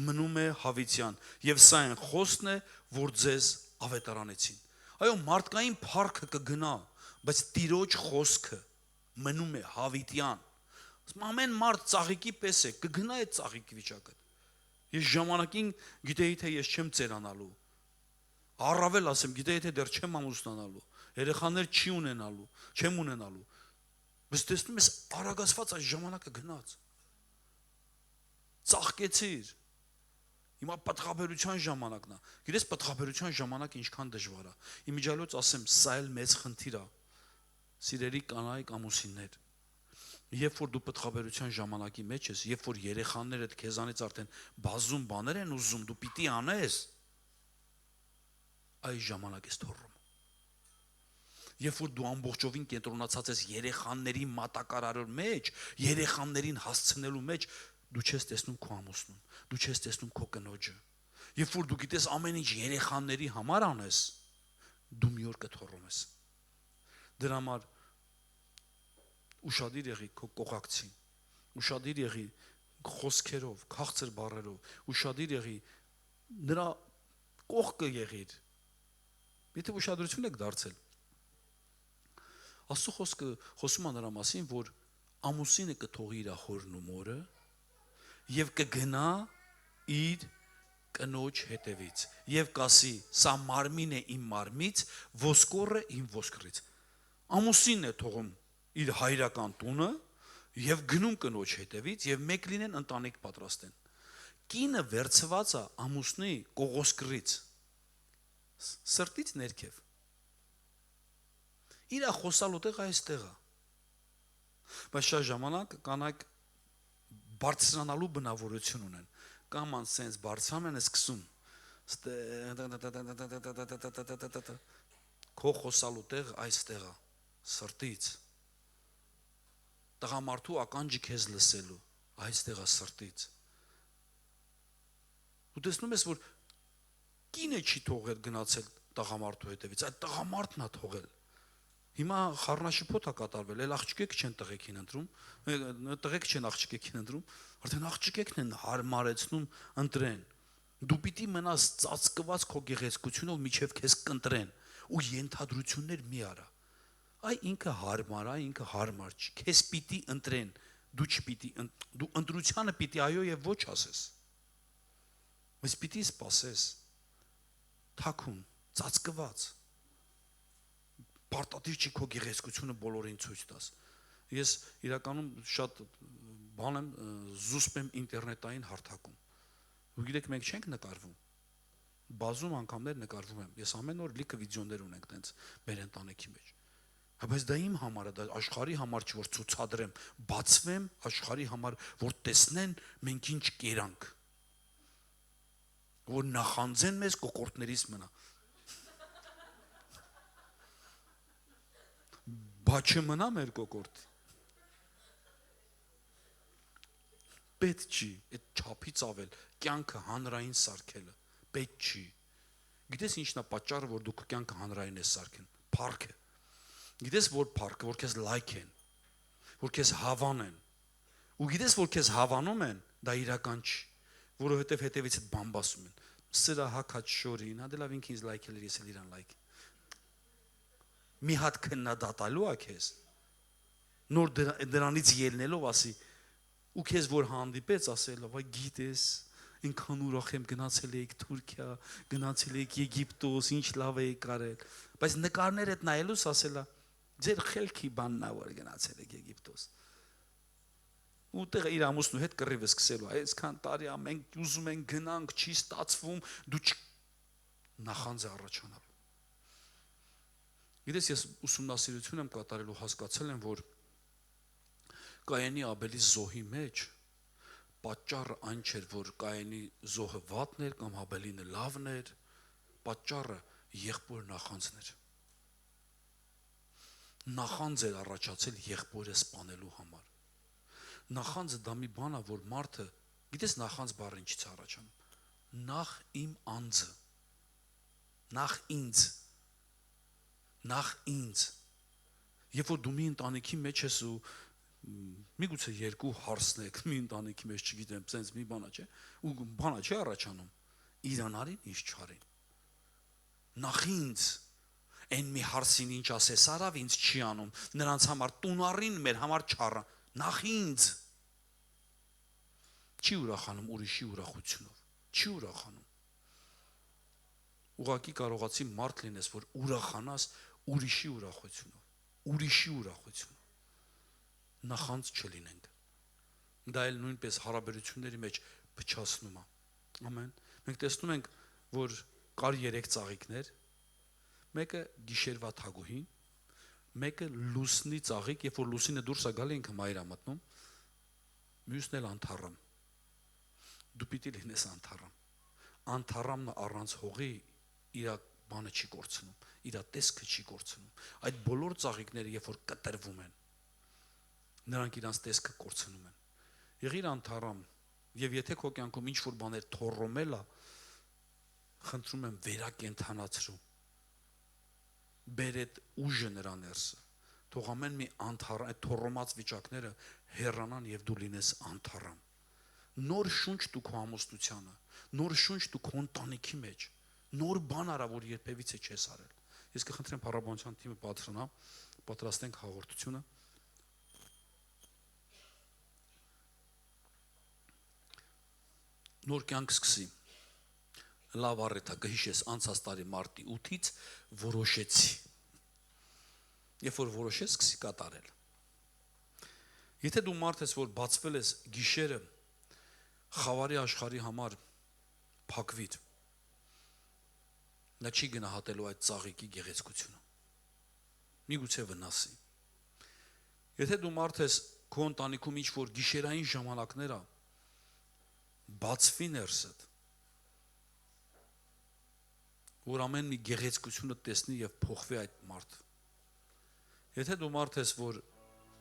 մնում է հավիտյան, եւ սա այն խոսքն է, որ ձեզ ավետարանեցին։ Այո, մարդկային փառքը կգնա, բայց Տիրոջ խոսքը մնում է հավիտյան։ Ամեն մարդ ծաղիկի պես է, կգնա այդ ծաղիկի վիճակը։ Ես ժամանակին գիտեի, թե ես չեմ ծերանալու։ Առավել ասեմ, գիտեի, թե դեռ չեմ ամուսնանալու, երեխաներ չեմ ունենալու։ Բայց տեսնում ես, արագացված այս ժամանակը գնաց։ Ծաղկեցիր։ Հիմա պատղաբերության ժամանակն է։ Գիտես, պատղաբերության ժամանակը ինչքան դժվար է։ Իմիջիալոց ասեմ, սա էլ մեծ խնդիր է։ Սիրելի կանայք, ամուսիններ, երբ որ դու պատղաբերության ժամանակի մեջ ես, երբ որ երեխաներդ քեզանից արդեն բազում բաներ են ուզում, դու պիտի անես, այս ժամանակ ես թողնում։ Երբ որ դու ամբողջովին կենտրոնացած ես երեխաների մատակարարի մեջ, երեխաներին հասցնելու մեջ, դու չես տեսնում քո ամուսնուն, դու չես տեսնում քո կնոջը։ Երբ որ դու գիտես ամեն ինչ երեխաների համար անես, դու մի օր կթողում ես։ Դրա համար ուշադիր եղի քո կողակցին, ուշադիր եղի խոսքերով, քաղցր բառերով, ուշադիր եղի նրա կողքը եղիր։ Եթե ուշադրություն եք դարձել, Աստծո խոսքը խոսում է նրա մասին, որ ամուսինը կթողի իր հորն ու մորը եւ կգնա իր կնոջ հետևից եւ կասի. «Սա մարմին է իմ մարմից, ոսկորը իմ ոսկրից»։ Ամուսինն է թողում իր հայրական տունը եւ գնում կնոջ հետևից եւ մեկ լինեն, ընտանիք պատրաստեն։ Կինը վերցված է ամուսնի կողոսկրից, սրտից ներքև։ Իր խոսալու տեղը այստեղ է։ Բայց շատ ժամանակ կանայք բարձրանալու բնավորություն ունեն։ Կամ անսենց բարձրանում են սկսում քո խոսալու տեղը այստեղ է, սրտից։ Տղամարդու ականջը քեզ լսելու, այստեղ է, սրտից։ Ու տեսնում ես, որ կինը չի թողել գնացել տղամարդու հետևից, այդ տղամարդն է թողել։ Հիմա խառնաշփոթ է կատարվել, այլ աղջիկեք չեն տղեկին ընտրում, տղեկ չեն աղջիկեկին ընտրում, արդեն աղջիկեկն են հարմարեցնում ընտրեն։ Դու պիտի մնաս ծածկված քո գեղեցկությունով միջև քեզ կընտրեն ու ենթադրություններ մի արա։ Այ ինքը հարմար է, ինքը հարմար չի, քեզ պիտի ընտրեն, դու չպիտի, դու ընտրությանը պիտի այո եւ ոչ ասես։ Բայց պիտի սպասես, թաքուն, ծածկված։ Պարտադիր չի քո գեղեցկությունը բոլորին ցույց տաս։ Ես իրականում շատ բան եմ զուսպ եմ ինտերնետային հարթակում։ Ու գիտեք, մենք չենք նկարվում։ Բազում անգամներ նկարվում եմ։ Ես ամեն օր լիքը վիդեոներ ունենք տենց մեր ընտանիքի մեջ։ Բայց դա իմ համար է, դա աշխարհի համար չի, որ ցուցադրեմ, բացվեմ աշխարհի համար, որ տեսնեն մենք ինչ կերանք։ Որ նախանձեն մեզ կոկորտներից մնա։ Բա չմնա մեր կոկորտ։ Պետք չի, այդ չափից ավել կյանքը հանրային սարքելը, պետք չի։ Գիտես ինչն է պատճառը, որ դու կյանքը հանրային ես սարքեն։ Փառքը։ Գիտես որ փառքը, որ քեզ լայք են, որ քեզ հավանեն։ Ու գիտես որ քեզ հավանում են, դա իրական չի, որովհետև հետևից բամբասում են։ Սրա հակած շորին, հա դե լավ ինքը ինձ լայքել էր, ես էլ իրան լայք։ Մի հատ քննադատալու է քեզ, նոր դրանից ելնելով ասի, ու քեզ որ հանդիպեց ասելով, այ գիտես, ինքան ուրախ եմ գնացել եք Թուրքիա, գնացել եք Եգիպտոս, ինչ լավ եք արել, բայց նկարներ այդ նայելուց ասելա, ձեր խելքի բանն է որ գնացել եք Եգիպտոս։ Ու տեղը իր ամուսնու հետ կռիվը սկսելու, այսքան տարի է, մենք ուզում ենք գնանք, չի ստացվում, դու նախանձ առաջանալ։ Գիտես, ես ուսումնասիրություն եմ կատարել ու հասկացել եմ, որ Կայենի Աբելի զոհի մեջ պատճառը այն չէր, որ Կայենի զոհը վատն էր կամ Աբելինը լավն էր, պատճառը եղբոր նախանձն էր։ Նախանձ էր առաջացել եղբորը սպանելու համար։ Նախանձը դա մի բան է, որ մարդը, գիտես նախանձ բառը ինչից է առաջանում։ Նախ իմ անձը, նախ ինձ, նախ ինձ։ Երբ որ դու մի ընտանիքի մեջ ես ու միգուցե երկու հարսնեք, մի ընտանիքի մեջ չգիտեմ, սենց մի բանա չէ, ու բանա չի առաջանում, իրան արին, ինչ չարին։ Նախ ինձ, այն մի հարսին ինչ ասես արավ, ինձ չի անում, նրանց համար տուն առին, մեր համար չառա, նախ ինձ։ Չի ուրախանում ուրիշի ուրախությունով, չի ուրախանում։ Ուղղակի կարողացի մարդ լինես, որ ուրախանաս ուրիշի ուրախությունով, ուրիշի ուրախությունով։ Նախանձ չլինենք։ Դա էլ նույնպես հարաբերությունների մեջ փչացնում է։ Ամեն։ Մենք տեսնում ենք, որ կար 3 ծաղիկներ, մեկը գիշերվա թագուհին, մեկը լուսնի ծաղիկ, երբ որ լուսինը դուրս է գալի ինքը մայր է մտնում, մյուսն էլ անթառամ։ Դու պիտի լինես անթառամ։ Անթառամն առանց հողի իր բանը չի կորցնում, իր տեսքը չի կորցնում։ Այդ բոլոր ծաղիկները երբ որ կտրվում են, նրանք իրանց տեսքը կորցնում են։ Եղիր անթառամ, եւ եթե քո կյանքում ինչ որ բաներ թոռոմել է, խնդրում եմ վերակենդանացրու։ Բեր այդ ուժը նրա ներսը։ Թող ամեն մի անթառ, այդ թոռոմած վիճակները հեռանան եւ դու լինես անթառամ։ Նոր շունչ դու քո ամուսնությանը, նոր շունչ դու քո ընտանիքի մեջ, նոր բան արա, որ երբևիցե չես արել։ Ես կխնդրեմ փառաբանության թիմը պատրանա, պատրաստենք հաղորդությունը։ Նոր կյանք սկսի։ Լավ առիթ է, կհիշես անցած տարի մարտի 8-ից որոշեցի։ Երբ որ որոշես, սկսի կատարել։ Եթե դու մարդ ես, որ բացվել ես գիշերը խավարի աշխարհի համար փակվիր, նա չի գնահատելու այդ ծաղիկի գեղեցկությունը։ Միգուցե վնասի։ Եթե դու մարդ ես, քո ընտանիքում ինչ-որ գիշերային ժամանակներ է, բացվի ներսդ, որ ամեն մի գեղեցկությունը տեսնի և փոխվի այդ մարդ։ Եթե դու մարդ ես, որ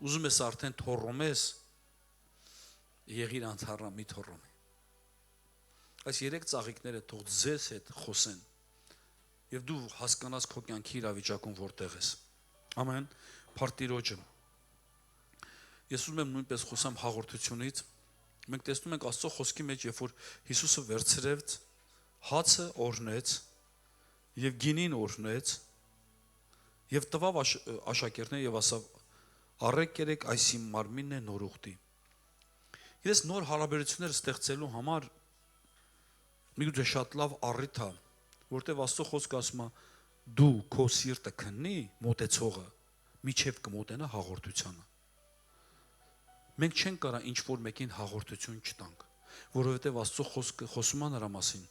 ուզում ես արդեն թոռոմես, եղիր անթառամ, մի թոռոմի։ Այս 3 ծաղիկները թող ձեզ հետ խոսեն և դու հասկանաս քո կյանքի իրավիճակում որտեղ ես։ Ամեն, փառք Տիրոջը։ Ես ուզում եմ նույնպես խոսամ հաղորդությունից։ Մենք տեսնում ենք Աստծո խոսքի մեջ, երբ որ Հիսուսը վերցրեց, հացը օրհնեց և գինին օրհնեց և տվավ աշակերտներին և ասավ. «Առեք կերեք, այս իմ մարմինն է նոր ուխտի»։ Ես նոր հարաբերություններ ստեղծելու համար միգուցե շատ լավ առիթ է, որտեղ Աստծո խոսքը ասում է, դու քո սիրտը քննի, մոտեցողը միջև կմոտենա հաղորդությանը։ Մենք չենք կարող ինչ-որ մեկին հաղորդություն չտանք, որովհետև Աստծո խոսքը խոսում է նրա մասին,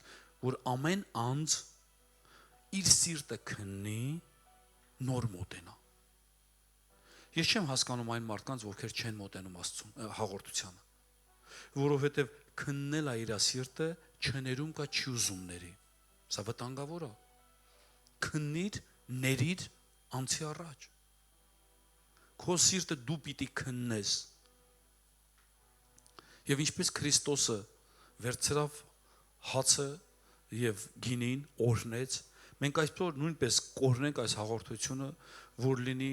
որ ամեն անձ իր սիրտը քննի, նոր մոտենա։ Ես չեմ հասկանում այն մարդկանց, ովքեր չեն մոտենում Աստծուն հաղորդությանը, որովհետև քննել է իր սիրտը, չներում կա չի ուզում ների։ Սա վտանգավոր է։ Քննիր, ներիր անցի առաջ։ Քո սիրտը դու պիտի քննես։ Եվ ինչպես Քրիստոսը վերցրավ հացը և գինին օրհնեց, մենք այսօր նույնպես կօրհնենք այս հաղորդությունը, որ լինի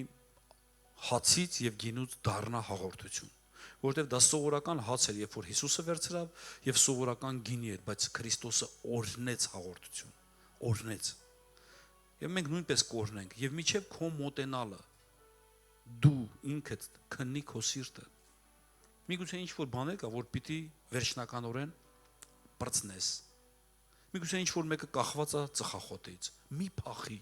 հացից և գինուց դառնա հաղորդություն, որովհետև դա սովորական հաց էր, երբ որ Հիսուսը վերցրավ, և սովորական գինի էր, բայց Քրիստոսը օրհնեց հաղորդություն, օրհնեց։ Եվ մենք նույնպես կօրհնենք, և մինչև քո մոտենալը դու ինքդ քննի քո սիրտը։ Միգուցե ինչ-որ բաներ կա, որ պիտի վերջնականորեն պրծնես։ Միգուցե ինչ-որ մեկը կախված է ծխախոտից, մի փախի։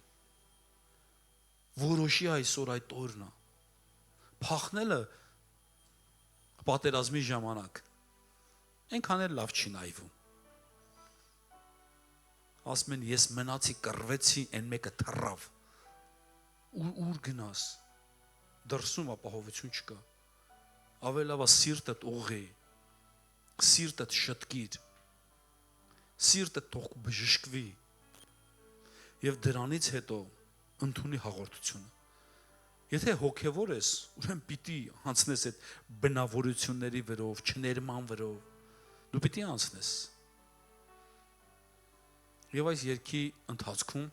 Որոշի այսօր այդ օրն է։ Փախնելը պատերազմի ժամանակ այնքան էլ լավ չի նայվում։ Ասում են, ես մնացի, կռվեցի, այն մեկը թռավ։ Ուր գնաս։ Դրսում ապահովություն չկա։ Ավելի լավ է սիրտդ ուղղի, սիրտդ շտկիր, սիրտդ թող բժշկվի և դրանից հետո ընդունի հաղորդությունը։ Եթե հոգևոր ես, ուրեմն պիտի անցնես այդ բնավորությունների վրով, չներման վրով, դու պիտի անցնես։ Եվ այս երգի ընթացքում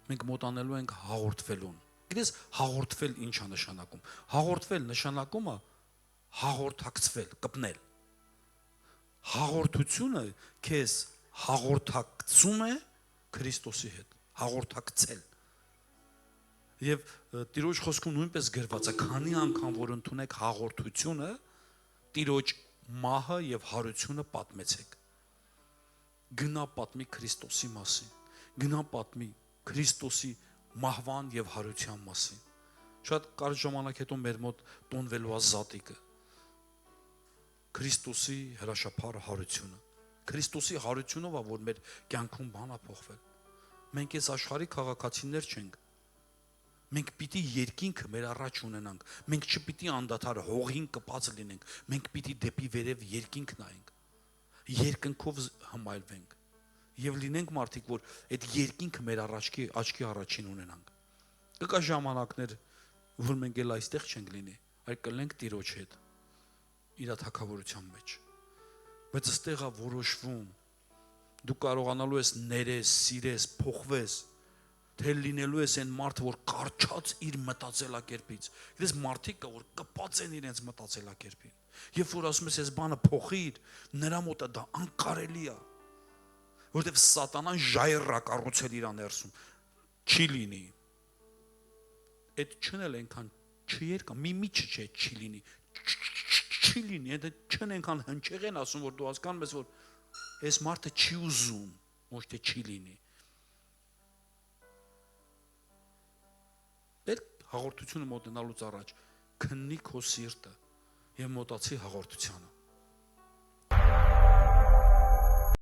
մենք մոտանելու ենք հաղորդվելուն։ Գիտես, հաղորդվել ինչ է նշանակում։ Հաղորդվել նշանակում է հաղորդակցվել, կպնել։ Հաղորդությունը քեզ հաղորդակցում է Քրիստոսի հետ, հաղորդակցել։ Եվ Տիրոջ խոսքում նույնպես գրված է, քանի անգամ որ ընդունեք հաղորդությունը, Տիրոջ մահը և հարությունը պատմեցեք։ Գնա պատմի Քրիստոսի մասին, գնա պատմի Քրիստոսի մահվան և հարության մասին։ Շատ կարճ ժամանակ հետո մեր մոտ տոնվելու է զատիկը։ Քրիստոսի հրաշափառ հարությունը։ Քրիստոսի հարությունով է, որ մեր կյանքում բան է փոխվել։ Մենք այս աշխարհի քաղաքացիներ չենք։ Մենք պիտի երկինքը մեր առաջ ունենանք։ Մենք չպիտի անդադար հողին կպած լինենք։ Մենք պիտի դեպի վերև երկինք նայենք։ Երկնքով հմայլվենք։ Եվ լինենք մարդիկ, որ այդ երկինքը մեր աչքի առաջին ունենանք։ Կկա ժամանակներ, որ մենք էլ այստեղ չենք լինի, այլ կլինենք Տիրոջ հետ, իր թագավորության մեջ։ Բայց այստեղ է որոշվում։ Դու կարողանալու ես ներես, սիրես, փոխվես, թե լինելու ես այն մարդը, որ կարճած իր մտածելակերպից։ Գիտես, մարդիկ կա, որ կպած են իրենց մտածելակերպին։ Երբ որ ասում ես, այս բանը փոխիր, նրա մոտ դա անկարելի է, որովհետև սատանան ժայռ է կառուցել իր ներսում։ չի լինի։ Այդ չն էլ այնքան չերկա, մի միջը չէ չի լինի։ Չի լինի, այդ չն այնքան հնչեղ են ասում, որ դու հասկանում ես, որ այս մարդը չի ուզում, ոչ թե չի լինի։ Այդ հաղորդությունը մոտնալուց առաջ քննի քո սիրտը եւ մոտացի հաղորդությանը։